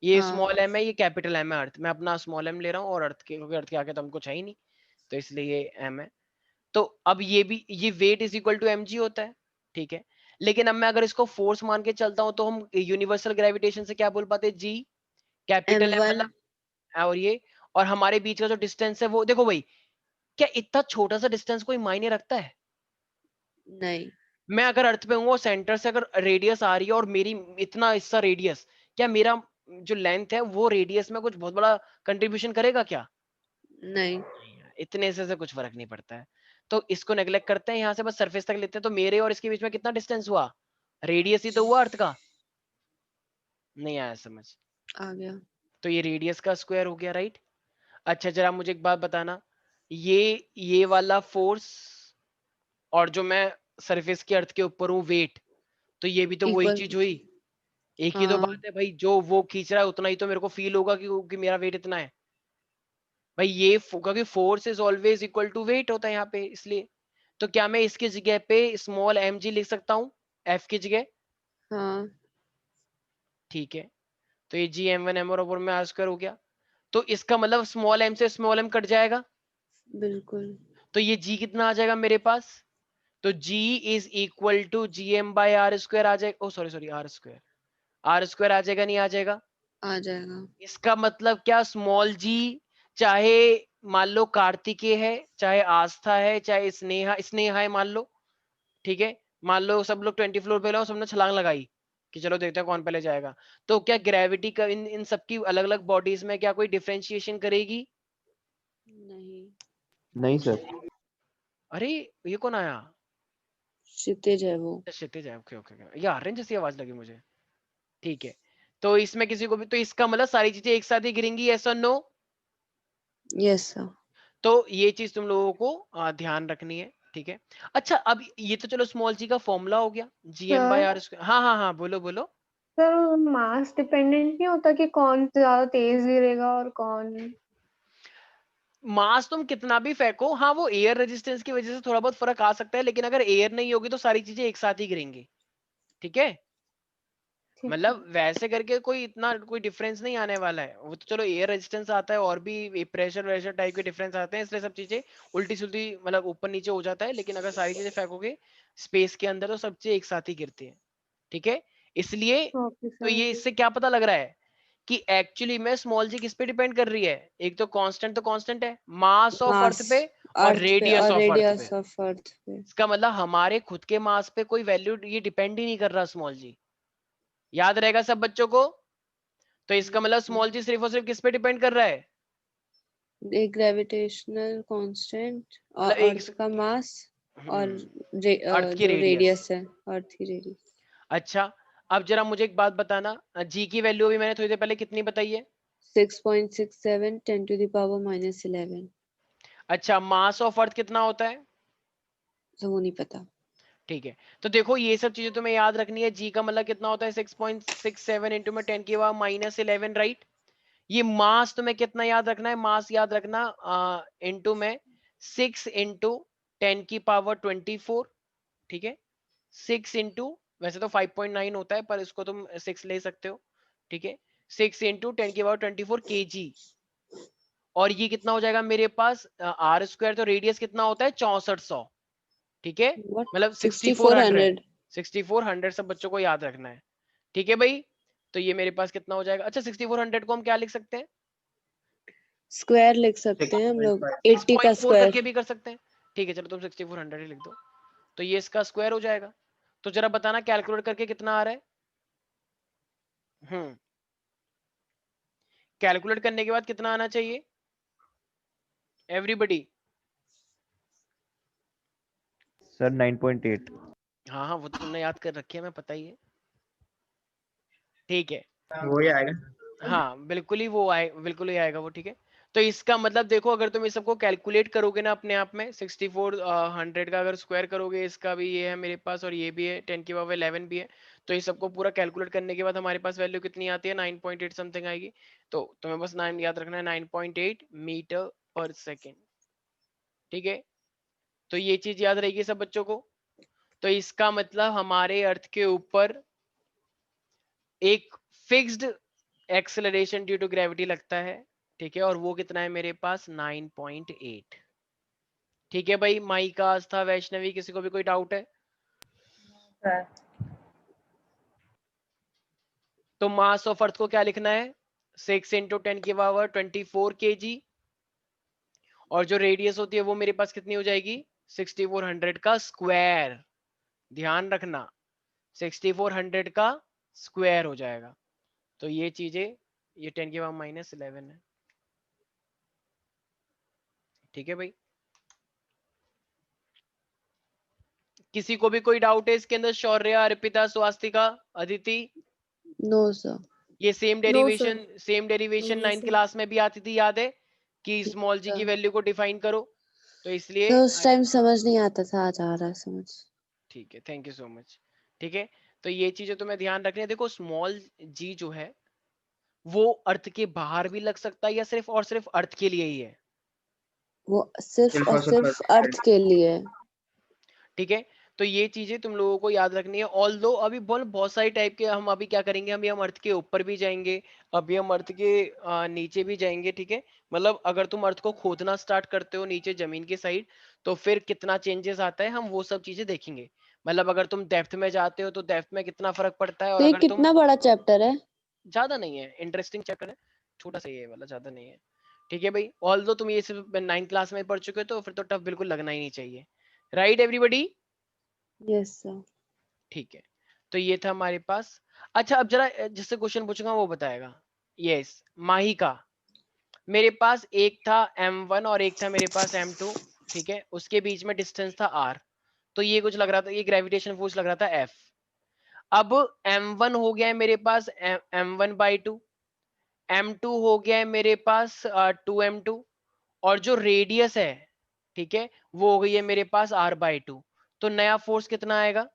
ये हाँ स्मॉल एम है, ये कैपिटल एम है अर्थ, मैं अपना स्मॉल एम ले रहा हूँ, और अर्थ के, क्योंकि अर्थ के आगे तो हम कुछ है ही नहीं, तो इसलिए ये एम है। तो अब ये भी, ये weight is equal to M G होता है, ठीक है। लेकिन अब मैं अगर इसको फोर्स मान के चलता हूं, तो हम यूनिवर्सल ग्रेविटेशन से क्या बोल पाते? जी, कैपिटल एम M1। मतलब, और ये, और हमारे बीच का जो डिस्टेंस है वो, देखो भाई, क्या इतना छोटा सा डिस्टेंस कोई मायने रखता है? नहीं। मैं अगर अर्थ पे हूँ और सेंटर से अगर रेडियस आ रही है, और मेरी इतना हिस्सा रेडियस, क्या मेरा जो लेंथ है वो रेडियस में कुछ बहुत बड़ा कंट्रीब्यूशन करेगा क्या? नहीं। इतने से कुछ फर्क नहीं पड़ता है। तो इसको नेग्लेक्ट करते हैं, यहाँ से बस सरफेस तक लेते हैं। तो मेरे और इसके बीच में कितना डिस्टेंस हुआ? रेडियस ही तो हुआ अर्थ का। नहीं आया समझ? आ गया। तो ये रेडियस का स्क्वायर हो गया, राइट? अच्छा जरा मुझे एक बात बताना, ये वाला फोर्स, और जो मैं सरफेस के अर्थ के ऊपर हूँ वेट, तो ये भी तो वही इक्वल। चीज हुई। एक ही तो हाँ बात है भाई, जो वो खींच रहा है उतना ही तो मेरे को फील होगा कि मेरा वेट इतना है। भाई ये क्योंकि force is always equal to weight होता है यहाँ पे, इसलिए। तो क्या मैं इसकी जगह पे स्मॉल mg लिख सकता हूँ, f की जगह? हाँ। ठीक है, तो ये g m1 m और में r स्क्वायर हो गया। तो इसका मतलब स्मॉल m से स्मॉल m कट जाएगा, बिल्कुल। तो ये g कितना आ जाएगा मेरे पास? तो g is equal to G M by r square आ जाएगा। Oh sorry sorry, r square आ जाएगा, नहीं आ जाएगा? आ जाएगा। इसका मतलब क्या, स्मॉल g, चाहे मान लो कार्तिकेय है, चाहे आस्था है, चाहे स्नेहा, स्नेहा है मान लो, ठीक है, मान लो सब लोग 20 फ्लोर पे लो, सबने छलांग लगाई कि चलो देखते हैं कौन पहले जाएगा, तो क्या ग्रेविटी का इन सबकी अलग अलग बॉडीज में क्या कोई डिफरेंशिएशन करेगी? नहीं। नहीं सर। अरे ये कौन आया? क्षितिज है वो। क्षितिज है, ओके ओके ओके, ये आर्यन जैसी आवाज लगी मुझे। ठीक है, तो इसमें किसी को भी, तो इसका मतलब सारी चीजें एक साथ ही गिरेंगी, यस और नो? Yes sir. तो ये चीज तुम लोगों को ध्यान रखनी है, ठीक है। अच्छा, अब ये तो चलो स्मॉल जी का फॉर्मूला हो गया, जी एम बाई सर आर स्क्वायर। हाँ हाँ हाँ, बोलो बोलो। सर मास डिपेंडेंट नहीं होता कि कौन ज्यादा तेज गिरेगा और कौन। मास तुम कितना भी फेंको, हाँ वो एयर रेजिस्टेंस की वजह से थोड़ा बहुत फर्क आ सकता है, लेकिन अगर एयर नहीं होगी तो सारी चीजें एक साथ ही गिरेंगी, ठीक है। ठीक है। मतलब वैसे करके कोई इतना कोई डिफरेंस नहीं आने वाला है, वो तो चलो एयर रेजिस्टेंस आता है, और भी प्रेशर वेशर टाइप के डिफरेंस आते हैं, इसलिए सब चीजें उल्टी सुल्टी मतलब ऊपर नीचे हो जाता है, लेकिन अगर सारी चीजें फेंकोगे स्पेस के अंदर तो सब चीजें एक साथ ही गिरती है, ठीक है। इसलिए ओके तो सर। ये इससे क्या पता लग रहा है कि एक्चुअली में स्मॉल जी किस पे डिपेंड कर रही है? एक तो कांस्टेंट है मास ऑफ अर्थ मास पे, और अर्थ पे रेडियस और ऑफ अर्थ पे। रेडियस ऑफ अर्थ पे। इसका मतलब हमारे खुद के मास पे कोई वैल्यू ये डिपेंड ही नहीं कर रहा स्मॉल जी, याद रहेगा सब बच्चों को? तो इसका मतलब स्मॉल जी सिर्फ और सिर्फ किस पे डिपेंड कर रहा है? एक ग्रेविटेशनल कांस्टेंट और मतलब एक अर्थ का मास और अर्थ की जो रेडियस। रेडियस है, अर्थ की रेडियस। अच्छा, अब जरा मुझे एक बात बताना, जी की वैल्यू अभी मैंने थोड़ी देर पहले कितनी बताई है? 6.67 10 to the power minus 11। अच्छा, मास ऑफ अर्थ कितना होता है? तो वो नहीं पता। ठीक है, तो देखो ये सब चीजें तुम्हें याद रखनी है। जी का मतलब कितना होता है? 6.67 इंटू में 10 की पावर माइनस 11, राइट। ये मास तुम्हें कितना याद रखना है? मास याद रखना इंटू में 6 इंटू 10 की पावर 24, ठीक है। 6 इंटू, वैसे तो 5.9 होता है पर इसको तुम 6 ले सकते हो, ठीक है। 6 इंटू 10 की पावर 24 kg। और ये कितना हो जाएगा मेरे पास? आर स्क्वायर, तो रेडियस कितना होता है? 6400, ठीक है। व्हाट? मतलब 6400, 6400। 6400 सब बच्चों को याद रखना है, ठीक है भाई। तो ये मेरे पास कितना हो जाएगा? अच्छा, 6400 को हम क्या लिख सकते हैं? स्क्वायर लिख सकते हैं हम लोग, 6.5। 80 का 6.4 स्क्वायर। करके भी कर सकते हैं, ठीक है। चलो तुम 6400 ही लिख दो, तो ये इसका स्क्वायर हो जाएगा। तो जरा बताना कैलकुलेट करके कितना आ रहा है? कैलकुलेट करने के बाद कितना आना चाहिए एवरीबॉडी? सर 9.8। हाँ हाँ, वो तो तुमने याद कर रखी है, मैं पता ही है, ठीक है। वही आएगा। हाँ बिल्कुल ही वो आए, बिल्कुल ही आएगा वो, ठीक है। तो इसका मतलब देखो, अगर तुम इस सबको कैलकुलेट करोगे ना अपने आप में, 6400 का अगर स्क्वायर करोगे, इसका भी ये है मेरे पास और ये भी है, 10 की पावर 11 भी है, तो ये सबको पूरा कैलकुलेट करने के बाद हमारे पास वैल्यू कितनी आती है? 9.8 समथिंग आएगी। तो तुम्हें बस 9 याद रखना है, 9.8 मीटर पर सेकेंड, ठीक है। तो ये चीज याद रहेगी सब बच्चों को। तो इसका मतलब हमारे अर्थ के ऊपर एक fixed acceleration due to gravity लगता है, ठीक है। और वो कितना है मेरे पास? 9.8, ठीक है भाई। माई का, आस्था, वैष्णवी, किसी को भी कोई डाउट है? सर तो मास ऑफ अर्थ को क्या लिखना है? 6 इंटू 10 की पावर 24 kg। और जो रेडियस होती है वो मेरे पास कितनी हो जाएगी? 6400 का स्क्वायर, ध्यान रखना, 6400 का स्क्वायर हो जाएगा। तो ये चीजें, ये 10 की पावर माइनस 11 है, ठीक है भाई। किसी को भी कोई डाउट है इसके अंदर? शौर्य, अर्पिता, स्वास्तिका, अदिति? No sir. ये same No, derivation, sir. Same derivation नहीं 9th सर। क्लास में भी आती थी, याद है? कि स्मॉल जी की वैल्यू को डिफाइन करो, तो इसलिए तो उस टाइम समझ नहीं आता था, आज आ रहा है समझ। ठीक है, थैंक यू सो मच, ठीक है। तो ये चीजें तुम्हें ध्यान रखनी है। देखो स्मॉल जी जो है वो अर्थ के बाहर भी लग सकता है या सिर्फ और सिर्फ अर्थ के लिए ही है? वो सिर्फ सिर्फ और और सिर्फ सिर्फ अर्थ के लिए है। ठीक है। तो ये चीजें तुम लोगों को याद रखनी है। ऑल दो अभी बहुत सारी टाइप के, हम अभी क्या करेंगे, हम अर्थ के ऊपर भी जाएंगे, अभी हम अर्थ के नीचे भी जाएंगे, ठीक है। मतलब अगर तुम अर्थ को खोदना स्टार्ट करते हो नीचे जमीन के साइड, तो फिर कितना चेंजेस आता है, हम वो सब चीजें देखेंगे। मतलब अगर तुम डेप्थ में जाते हो तो डेप्थ में कितना फर्क पड़ता है, और तो ये अगर तुम, कितना बड़ा चैप्टर है? ज्यादा नहीं है, इंटरेस्टिंग चैप्टर है, छोटा सा ही है वाला, ज्यादा नहीं है, ठीक है भाई। ऑल दो तुम ये सिर्फ 9th क्लास में पढ़ चुके हो, तो फिर तो टफ बिल्कुल लगना ही नहीं चाहिए, राइट एवरीबॉडी? Yes sir. ठीक है, तो ये था हमारे पास। अच्छा, अब जरा जिससे क्वेश्चन पूछूंगा वो बताएगा। यस, माही का, मेरे पास एक था m1 और एक था मेरे पास m2, ठीक है। उसके बीच में डिस्टेंस था r, तो ये कुछ लग रहा था, ये ग्रेविटेशन फोर्स लग रहा था f। अब m1 हो गया है मेरे पास m1/2, m2 हो गया है मेरे पास 2m2, और जो रेडियस है, ठीक है, वो हो गई है मेरे पास r/2। तो नया फोर्स कितना आएगा?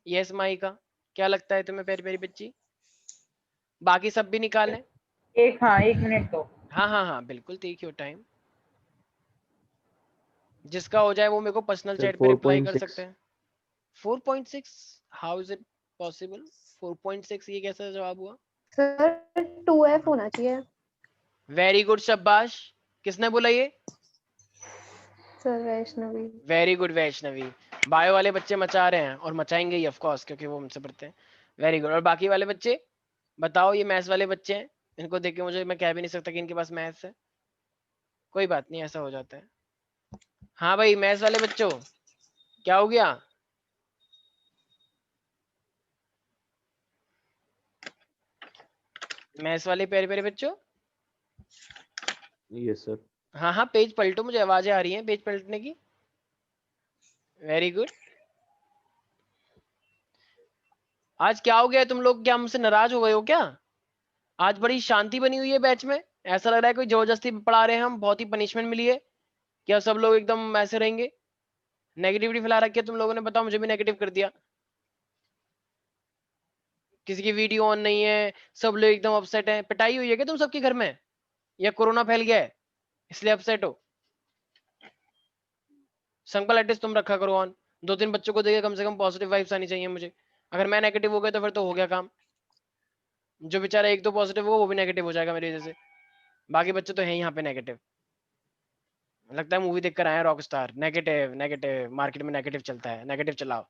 यस माई का, क्या लगता है तुम्हें प्यारी प्यारी बच्ची? बाकी सब भी निकाल लें। हाँ 1 मिनट दो। हाँ हाँ हाँ बिल्कुल, टेक योर टाइम। जिसका हो जाए वो मेरे को पर्सनल सर चैट पे रिप्लाई कर 4.6। सकते हैं। 4.6? How is it possible? 4.6 ये कैसा जवाब हुआ? सर 2F होना चाहिए। वेरी गुड, शाबाश। किसने बोला ये? Sir Vaishnavi. Very good Vaishnavi. Bio वाले बच्चे मचा रहे हैं और मचाएंगे ही ऑफ कोर्स, क्योंकि वो हमसे पढ़ते हैं। Very good. और बाकी वाले बच्चे बताओ, ये मैथ्स वाले बच्चे हैं, इनको देख के मुझे, मैं कह भी नहीं सकता कि इनके पास मैथ्स है। कोई बात नहीं, ऐसा हो जाता है। हाँ भाई, मैथ्स वाले बच्चों, क्या हो गया? मैथ्स वाले प्यारे प्यारे बच्चों, यस सर। हाँ हाँ पेज पलटो, मुझे आवाजें आ रही हैं पेज पलटने की। Very good. आज क्या हो गया तुम लोग, क्या हमसे नाराज हो गए हो क्या? आज बड़ी शांति बनी हुई है बैच में, ऐसा लग रहा है कोई जबरदस्ती पढ़ा रहे हैं हम, बहुत ही पनिशमेंट मिली है क्या? सब लोग एकदम ऐसे रहेंगे? नेगेटिविटी फैला रखी है तुम लोगों ने, बताओ, मुझे भी नेगेटिव कर दिया। किसी की वीडियो ऑन नहीं है, सब लोग एकदम अपसेट हैं। पिटाई हुई है क्या तुम सबके घर में, या कोरोना फैल गया है इसलिए अपसेट हो? सिंपल एटलीस्ट तुम रखा करो ऑन, 2-3 बच्चों को देखे कम से कम पॉजिटिव वाइब्स आनी चाहिए मुझे। अगर मैं नेगेटिव हो गया तो फिर तो हो गया काम, जो बेचारा 1-2 पॉजिटिव हो वो भी नेगेटिव हो जाएगा मेरी वजह से, बाकी बच्चे तो हैं यहाँ पे नेगेटिव। लगता है मूवी देखकर आए rock star, negative negative, market में नेगेटिव चलता है, नेगेटिव चलाओ,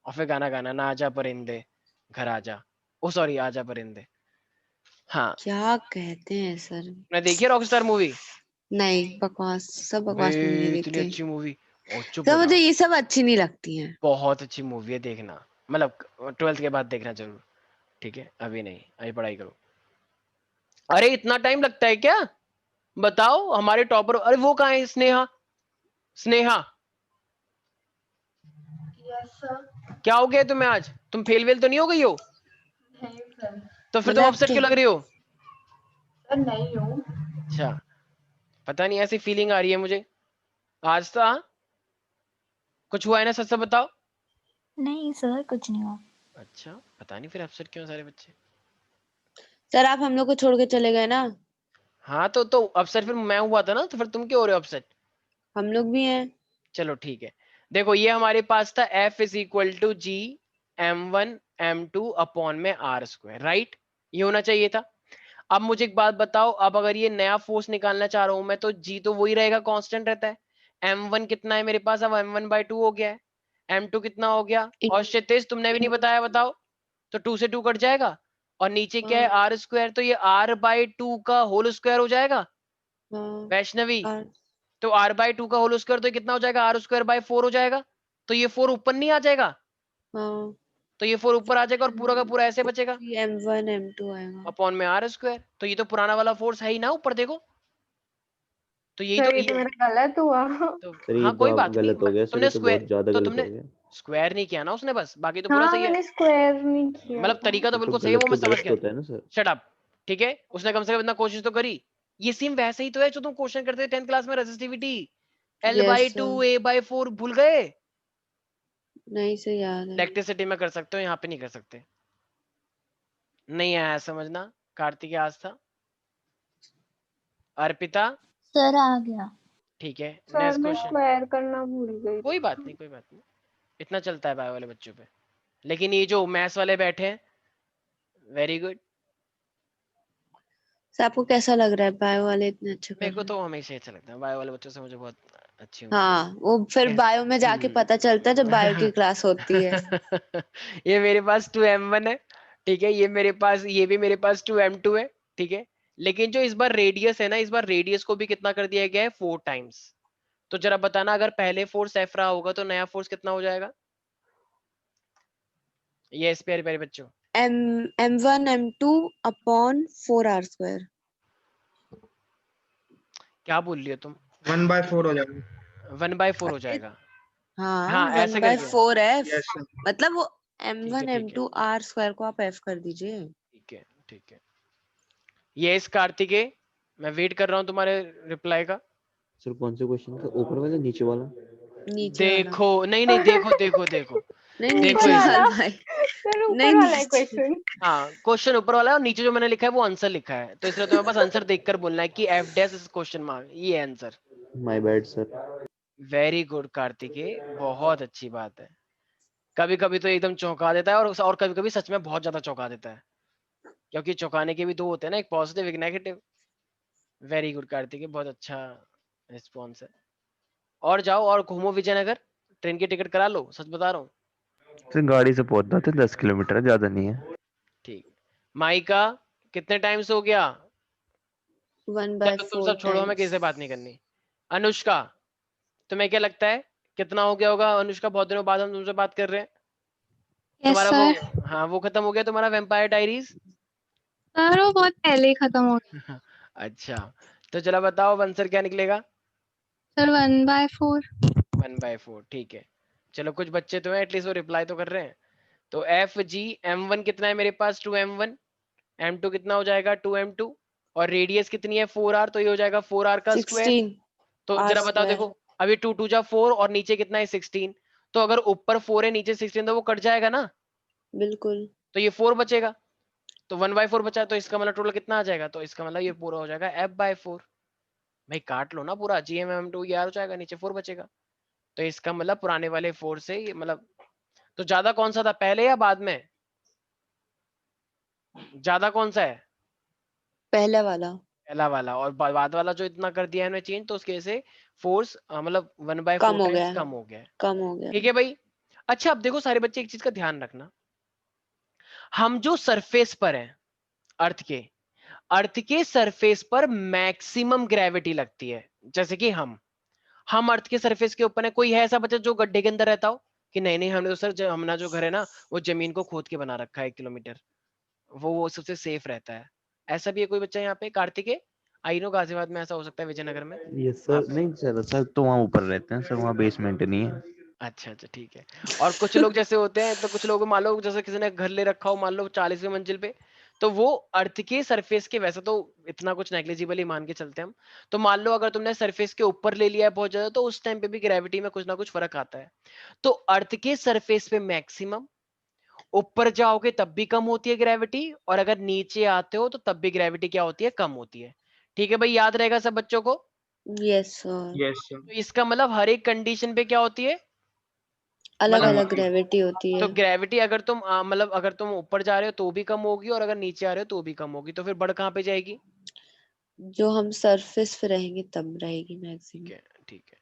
और फिर गाना गाना, ना आजा परिंदे घर आजा, ओ सॉरी आजा परिंदे। हाँ, क्या कहते हैं सर? मैं देखिए रॉक स्टार मूवी, नहीं, बकवास, सब बकवास मूवी नहीं इतनी देखते। अच्छी मूवी। ओ चुप तो हो मुझे जाओ, ये सब अच्छी नहीं लगती हैं। बहुत अच्छी मूवी है, देखना, मतलब 12th के बाद देखना जरूर, ठीक है? अभी नहीं, अभी पढ़ाई करो। अरे इतना टाइम लगता है क्या? बताओ हमारे टॉपर, अरे वो कहाँ है? Sneha, Sneha yes sir. क्या हो गया तुम्हें आज? तुम फेल वेल तो नहीं हो गई हो? नहीं सर। तो फिर तुम मतलब अपसेट क्यों लग रही हो? सर नहीं हूँ। अच्छा, पता नहीं ऐसी फीलिंग आ रही है मुझे आज तो। हाँ? कुछ हुआ है ना, सच सच बताओ। नहीं सर, कुछ नहीं हुआ। अच्छा, पता नहीं फिर अपसेट क्यों सारे बच्चे। सर आप हम लोग को छोड़ के चले गए ना। हाँ तो अपसेट फिर मैं हुआ था ना, तो फिर तुम क्यों हो रहे हो अपसेट? हम लोग भी हैं। चलो ठीक है, देखो ये हमारे पास था F is equal to G m1 m2 upon में आर स्क्वायर, राइट? ये होना चाहिए था। अब मुझे एक बात बताओ, अब अगर ये नया फोर्स निकालना चाह रहा हूं मैं, तो जी तो वही रहेगा, कांस्टेंट रहता है। m1 कितना है मेरे पास? अब m1/2 हो गया है। m2 कितना हो गया? और क्षितिज तुमने भी नहीं बताया, बताओ। तो 2 से 2 कट जाएगा, और नीचे क्या है? आर स्क्वायर, तो ये r/2 का होल स्क्वायर हो जाएगा वैष्णवी। और तो r/2 का होल स्क्वायर तो कितना हो जाएगा? r²/4 हो जाएगा। तो ये 4 ऊपर नहीं आ जाएगा? हाँ, तो ये 4 ऊपर आ जाएगा और पूरा का पूरा ऐसे बचेगा m1 m2 आएगा। अपॉन में r²। तो ये तो पुराना वाला फोर्स है ही ना ऊपर, देखो। तो यही तो सर ये तो मेरा गलत हुआ। तो सर ये हाँ तो कोई आप बात नहीं, गलत हो गया सर, तुमने ये तो बहुत स्क्वायर, ज्यादा तो गलत हो तुमने गया। स्क्वायर नहीं किया ना उसने, बस बाकी तो पूरा हाँ सही है। मैंने स्क्वायर नहीं किया मतलब था। तरीका तो ये तो बिल्कुल सही है, वो गलत मैं तो समझ गलत गया। होता है ना सर। शट अप, ठीक है? उसने कम से कम इतना कोशिश तो करी। ये सेम वैसे ही तो है जो तुम क्वेश्चन करते थे 10th क्लास में, resistivity yes L/2 sir. A/4, भूल गए? नहीं सर, याद है। इलेक्ट्रिसिटी में कर सकते हो, यहाँ पे नहीं कर सकते। नहीं आया समझना? कार्तिक आज था। अर्पिता सर आ गया। ठीक है, सर नेक्स्ट मैं क्वेश्चन। स्क्वायर करना भूल गई। कोई बात नहीं, कोई बात नहीं, इतना चलता है बायो वाले बच्चों पे। लेकिन ये जो मैथ्स वाले बैठे हैं, वेरी गुड। सर आपको कैसा लग रहा है बायो वाले इतने अच्छे कर मेरे को रहे हैं? तो हमेशा अच्छा लगता है, बायो वाले बच्चों से मुझे बहुत अच्छी उम्मीद है। हाँ, वो फिर कैस बायो में जाके पता चलता है जब बायो की क्लास होती है। ये मेरे पास 2m1 है, ठीक है? ये मेरे पास, ये भी मेरे पास 2m2 है, ठीक है? लेकिन जो इस बार रेडियस है ना, इस बार रेडियस को भी कितना कर दिया गया है? 4 टाइम्स। तो जरा बताना, अगर पहले फोर्स एफ रहा होगा तो नया फोर्स कितना हो जाएगा? ये इस प्यारे प्यारे बच्चों, m1 m2 upon 4r square. क्या बोल रही हो तुम? 1/4 हो जाएगा। 1/4 हो जाएगा। हाँ, हाँ ऐसे करके, 1/4 f, यस सर। मतलब वो ठीक है m1 ठीक है m2 r स्क्वायर को आप f कर दीजिए। ठीक है ठीक है। ये इस कार्तिकेय, मैं वेट कर रहा हूँ तुम्हारे रिप्लाई का। सर कौन से क्वेश्चन का, ऊपर वाला नीचे वाला? नीचे वाला। देखो, नहीं नहीं, देखो देखो देखो, नहीं, देखो नीचे इस, वाला भाई। सर ऊपर नहीं, वाला है नीचे। क्वेश्चन। हाँ क्वेश्चन ऊपर वाला है और नीचे जो मैंने लिखा है वो आंसर लिखा है, तो इसलिए तुम्हें बस आंसर देखकर बोलना है कि F dash is question mark, ये answer. My bad sir. Very good Kartikeya, बहुत अच्छी बात है। कभी कभी तो एकदम चौंका देता है, और कभी कभी सच में बहुत ज्यादा चौंका देता है, क्योंकि चौंकाने के भी दो होते हैं ना, एक पॉजिटिव एक नेगेटिव। वेरी गुड कार्तिकेय, बहुत अच्छा रिस्पॉन्स है। और जाओ और घूमो विजयनगर, ट्रेन की टिकट करा लो, सच बता रहा हूँ। सर गाड़ी से पहुंचना था, 10 किलोमीटर है, ज्यादा नहीं है। ठीक। माइका कितने टाइम से हो गया? चलो तुम 1/4 सब छोड़ो, हमें किसी टाइम्स। से बात नहीं करनी। अनुष्का, तुम्हें क्या लगता है कितना हो गया होगा? अनुष्का, बहुत दिनों बाद हम तुमसे बात कर रहे हैं। यस तुम्हारा वो, सर। हाँ वो खत्म हो गया तुम्हारा वेम्पायर डायरीज? सर वो बहुत पहले ही खत्म हो गया। अच्छा, तो चलो बताओ आंसर क्या निकलेगा? सर 1/4। 1/4, ठीक है। चलो कुछ बच्चे तो हैं एटलीस्ट वो रिप्लाई तो कर रहे हैं। तो एफ जी m1 कितना है मेरे पास 2m1, m2 कितना हो जाएगा 2m2, और रेडियस कितनी है 4r, तो ये हो जाएगा 4r का स्क्वायर। 16 तो r जरा बताओ square। देखो, अभी 2 2 जा 4 और नीचे कितना है 16, तो अगर ऊपर 4 है नीचे 16 तो वो कट जाएगा ना, बिल्कुल। तो ये 4 बचेगा, तो 1/4 बचा, तो इसका मतलब टोटल कितना आ जाएगा, तो इसका मतलब ये पूरा हो जाएगा f/4। भाई काट लो ना पूरा, gmm2 ये हो जाएगा, नीचे 4 बचेगा, तो इसका मतलब पुराने वाले 4 से ये मतलब, तो ज्यादा कौन सा था पहले या बाद में, ज्यादा कौन सा है, पहला वाला। पहला वाला, और बाद वाला जो इतना कर दिया है इन्होंने चेंज, तो उसके वजह से फोर्स मतलब 1/4 कम हो टाइम्स गया, कम हो गया है। कम हो गया। ठीक है भाई। अच्छा अब देखो सारे बच्चे एक चीज का ध्यान रखना, हम जो सरफेस पर हैं अर्थ के सरफेस पर मैक्सिमम ग्रेविटी लगती है, जैसे कि हम अर्थ के सरफेस के ऊपर है, कोई है ऐसा बच्चा जो गड्ढे के अंदर रहता हो कि नहीं नहीं हमने तो सर हमारा जो घर है ना वो जमीन को खोद के बना रखा है 1 किलोमीटर, वो सबसे सेफ रहता है, ऐसा भी है कोई बच्चा यहाँ पे कार्तिकेय? आई नो गाजियाबाद में ऐसा हो सकता है, विजयनगर में। यस हाँ सर, नहीं सर, सर तो वहाँ ऊपर रहते हैं सर, वहाँ बेसमेंट नहीं है। अच्छा अच्छा ठीक है। और कुछ लोग जैसे होते हैं, तो कुछ लोग मान लो जैसे किसी ने घर ले रखा हो मान लो 40वीं मंजिल पे, तो वो अर्थ के सरफेस के, वैसे तो इतना कुछ नेग्लिजिबल ही मान के चलते हैं हम, तो मान लो अगर तुमने सरफेस के ऊपर ले लिया है बहुत ज्यादा, तो उस टाइम पे भी ग्रेविटी में कुछ ना कुछ फर्क आता है। तो अर्थ के सरफेस पे मैक्सिमम, ऊपर जाओगे तब भी कम होती है ग्रेविटी, और अगर नीचे आते हो तो तब भी ग्रेविटी क्या होती है, कम होती है। ठीक है भाई, याद रहेगा सब बच्चों को। Yes sir. Yes sir. तो इसका मतलब हर एक कंडीशन पे क्या होती है, अलग मतलब अलग ग्रेविटी होती तो है। ग्रेविटी अगर तुम मतलब अगर तुम ऊपर जा रहे हो तो भी कम होगी, और अगर नीचे आ रहे हो तो भी कम होगी, तो फिर बढ़ कहाँ पे जाएगी? जो हम सरफेस पे रहेंगे तब रहेगी ठीक मैक्सिमम। है ठीक है।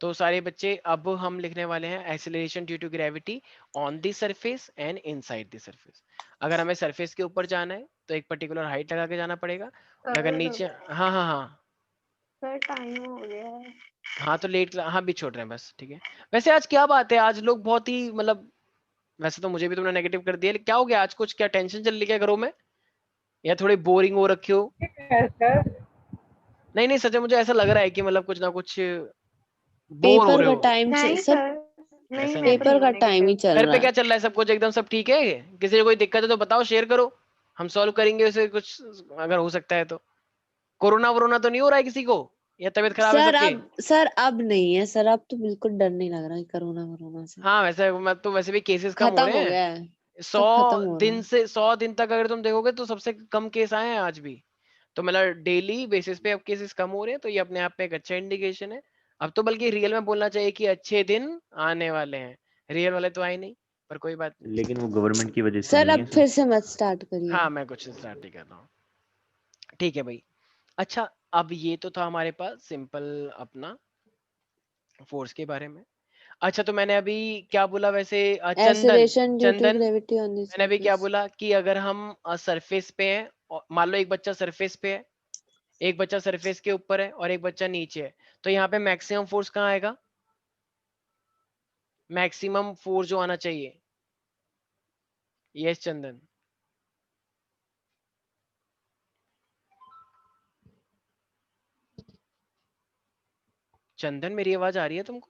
तो सारे बच्चे अब हम लिखने वाले हैं acceleration due to gravity on the surface and inside the surface. अगर हमें सरफेस के ऊपर जाना है तो एक पर्टिकुलर हाइट लगा के जाना पड़ेगा, और अगर नीचे, हाँ हाँ हाँ सर टाइम हो गया है। हाँ तो लेट, हाँ भी छोड़ रहे हैं बस, ठीक है। वैसे आज क्या बात है, आज लोग बहुत ही मतलब, वैसे तो मुझे भी तुमने नेगेटिव कर दिया, लेकिन क्या हो गया आज, कुछ क्या टेंशन चल रही है क्या घरों में, या थोड़ी बोरिंग हो रखी हो? सर नहीं नहीं सच में मुझे ऐसा लग रहा है कि मतलब कुछ ना कुछ बोर हो पेपर रहे का हो। टाइम नहीं सर, सर, नहीं ऐसा मैं नहीं तो पेपर है। नहीं का हूँ टाइम ही नेगेटिव। चल घर रहा पे है। क्या चल रहा है, सब कुछ एकदम सब ठीक है? किसी को कोई दिक्कत है तो बताओ, शेयर करो, हम सॉल्व करेंगे उसे कुछ, अगर हो सकता है तो। कोरोना वोरोना तो नहीं हो रहा है किसी को, या तबियत खराब है सबके? सर अब नहीं है सर, अब तो बिल्कुल डर नहीं लग रहा है कोरोना वोरोना से। हाँ वैसे मैं तो वैसे भी केसेस कम हो खत्म रहे हो हैं। गया है, सौ सब खत्म हो रहा दिन है। से 100 दिन तक अगर तुम देखोगे तो सबसे कम केस आए हैं आज भी, तो मतलब डेली बेसिस पे अब केसेस कम हो रहे हैं, तो ये अपने आप में एक अच्छा इंडिकेशन है। अब तो बल्कि रियल में बोलना चाहिए कि अच्छे दिन आने वाले हैं, रियल वाले तो आए नहीं, पर कोई बात नहीं। लेकिन वो गवर्नमेंट की वजह से सर नहीं अब है फिर सर। से मत स्टार्ट करिए। हाँ मैं कुछ स्टार्ट नहीं कर रहा हूँ, ठीक है भाई। अच्छा अब ये तो था हमारे पास सिंपल अपना फोर्स के बारे में। अच्छा तो मैंने अभी क्या बोला वैसे, Chandan acceleration due to Chandan gravity on the मैंने अभी क्या सरफेस। बोला कि अगर हम सरफेस पे हैं, और मान लो एक बच्चा सरफेस पे है, एक बच्चा सरफेस के ऊपर है और एक बच्चा नीचे है, तो यहाँ पे मैक्सिमम फोर्स कहाँ आएगा, मैक्सिमम फोर्स जो आना चाहिए? यस चंदन। चंदन मेरी आवाज आ रही है तुमको?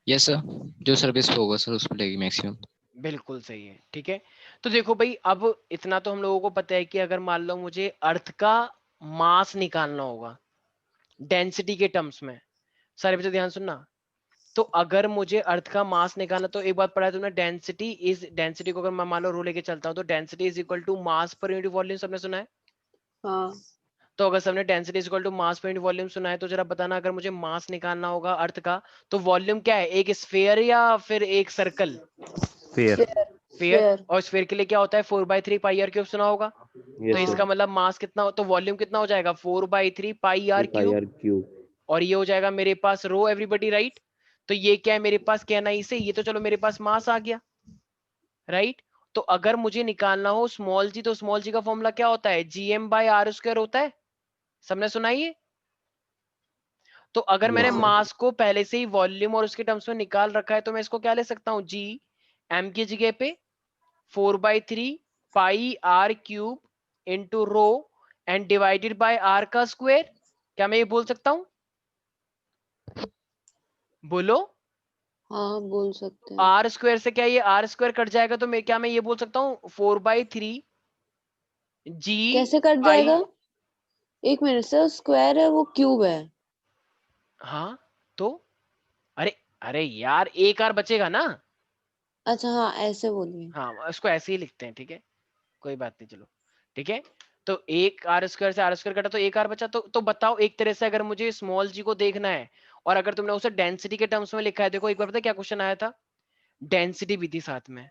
यस सर, जो सर्विस पे होगा सर उस पर लगेगी मैक्सिमम। बिल्कुल सही है, ठीक है। तो देखो भाई अब इतना तो हम लोगों को पता है कि अगर मान लो मुझे अर्थ का मास निकालना होगा डेंसिटी के टर्म्स में, सारे बच्चे ध्यान सुनना, तो अगर मुझे अर्थ का मास निकालना, तो एक बात पढ़ा है तुमने, डेंसिटी को अगर मैं मान लो रो लेके चलता हूँ, तो density is equal to mass per unit volume, सबने सुना है? हाँ तो अगर सबने density is equal to mass per unit volume सुना है, तो जरा बताना अगर मुझे मास निकालना होगा अर्थ का, तो वॉल्यूम क्या है, एक स्फेयर या फिर एक सर्कल? फेयर। स्फेयर, और स्फेयर के लिए क्या होता है 4/3 पाई आर क्यूब, सुना होगा? तो यस इसका सर, मतलब मास कितना तो वॉल्यूम कितना हो जाएगा 4/3 pi r pi cube, r cube. और ये हो जाएगा मेरे पास रो, एवरीबॉडी राइट। तो ये क्या है मेरे पास, कहना इसे, ये तो चलो मेरे पास मास आ गया, राइट। तो अगर मुझे निकालना हो स्मॉल जी, तो स्मॉल जी का फॉर्मूला क्या होता है, gm/r² होता है, सबने सुना ये? तो अगर मैंने यस सर, मास को पहले से ही वॉल्यूम और उसके टर्म्स में निकाल रखा है, तो मैं इसको क्या ले सकता हूँ, जी एम की जगह पे 4/3 pi R cube into rho and divided by R का स्क्वायर, क्या मैं ये बोल सकता हूं? बोलो। हाँ बोल सकते हैं। आर स्क्वायर से क्या ये आर स्क्वायर कट जाएगा तो मैं क्या मैं ये बोल सकता हूँ 4/3 जी कैसे कट पाई। जाएगा? एक मिनट सर, स्क्वायर है वो क्यूब है। हाँ तो अरे अरे यार एक आर बचेगा ना। अच्छा हाँ ऐसे बोलिए। हाँ इसको ऐसे ही लिखते हैं, ठीक है कोई बात नहीं चलो ठीक है। तो एक आर स्क्वायर से आर स्क्वायर कटा तो एक आर बचा। तो बताओ एक तरह से अगर मुझे स्मॉल जी को देखना है और अगर तुमने उसे डेंसिटी के टर्म्स में लिखा है, देखो एक बार पता है क्या क्वेश्चन आया था, डेंसिटी भी थी साथ में,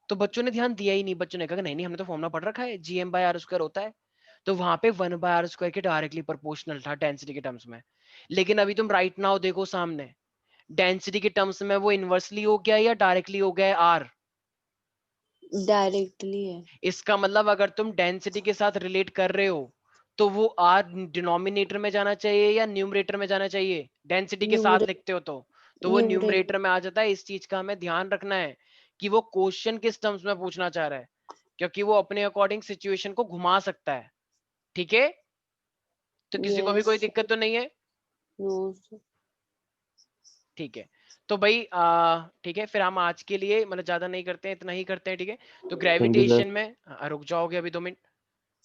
तो बच्चों ने ध्यान दिया ही नहीं। बच्चों ने कहा नहीं नहीं हमने तो फॉर्मूला पढ़ रखा है GM/R² होता है। तो वहां पे 1/R² के डायरेक्टली प्रोपोर्शनल था डेंसिटी के टर्म्स में। लेकिन अभी तुम राइट नाउ देखो सामने, डेंसिटी के टर्म्स में वो इनवर्सली हो गया या डायरेक्टली हो गया है आर। डायरेक्टली है। इसका मतलब अगर तुम डेंसिटी के साथ रिलेट कर रहे हो तो वो आर डिनोमिनेटर में जाना चाहिए या न्यूमरेटर में जाना चाहिए। डेंसिटी के साथ लिखते हो तो वो न्यूमरेटर में आ जाता है। इस चीज का हमें ध्यान रखना है कि वो क्वेश्चन किस टर्म्स में पूछना चाह रहा है, क्योंकि वो अपने अकॉर्डिंग सिचुएशन को घुमा सकता है। ठीक है तो किसी को भी कोई दिक्कत तो नहीं है? No sir. ठीक है तो भाई ठीक है फिर हम आज के लिए मतलब ज्यादा नहीं करते हैं, इतना ही करते हैं ठीक है। तो ग्रेविटेशन में रुक जाओगे अभी 2 मिनट।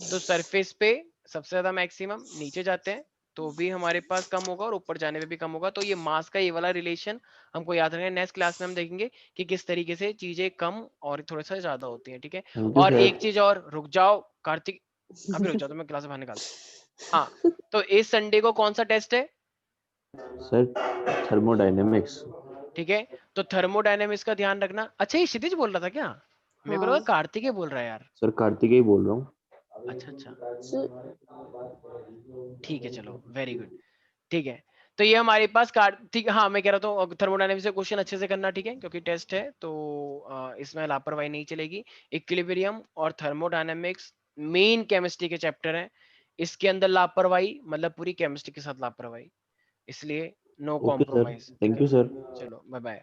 तो सरफेस पे सबसे ज्यादा मैक्सिमम नीचे जाते हैं तो भी हमारे पास कम होगा और ऊपर जाने पे भी कम होगा। तो ये मास का ये वाला रिलेशन हमको याद रखना है। नेक्स्ट क्लास में हम देखेंगे कि किस तरीके से चीजें कम और थोड़ा सा ज्यादा होती हैं ठीक है। और एक चीज और, रुक जाओ कार्तिक, अभी रुक जाओ तो मैं क्लास से बाहर निकालता हूँ। हाँ तो इस संडे को कौन सा टेस्ट है सर? थर्मोडायनेमिक्स। ठीक है तो थर्मोडायनेमिक्स का ध्यान रखना। अच्छा ये क्षितिज बोल रहा था क्या? मेरे को लगा हाँ कार्तिक ही बोल रहा है यार। सर कार्तिक ही बोल रहा हूँ। अच्छा अच्छा सर। ठीक है चलो वेरी गुड ठीक है। तो ये हमारे पास ठीक है। हाँ मैं कह रहा था थर्मोडायनेमिक्स से क्वेश्चन अच्छे से करना ठीक है, क्योंकि टेस्ट है तो इसमें लापरवाही नहीं चलेगी। इक्विलिब्रियम और थर्मोडायनेमिक्स मेन केमिस्ट्री के चैप्टर हैं। इसके अंदर लापरवाही मतलब पूरी केमिस्ट्री के साथ लापरवाही, इसलिए no okay sir, compromise. Thank you sir. चलो बाय बाय।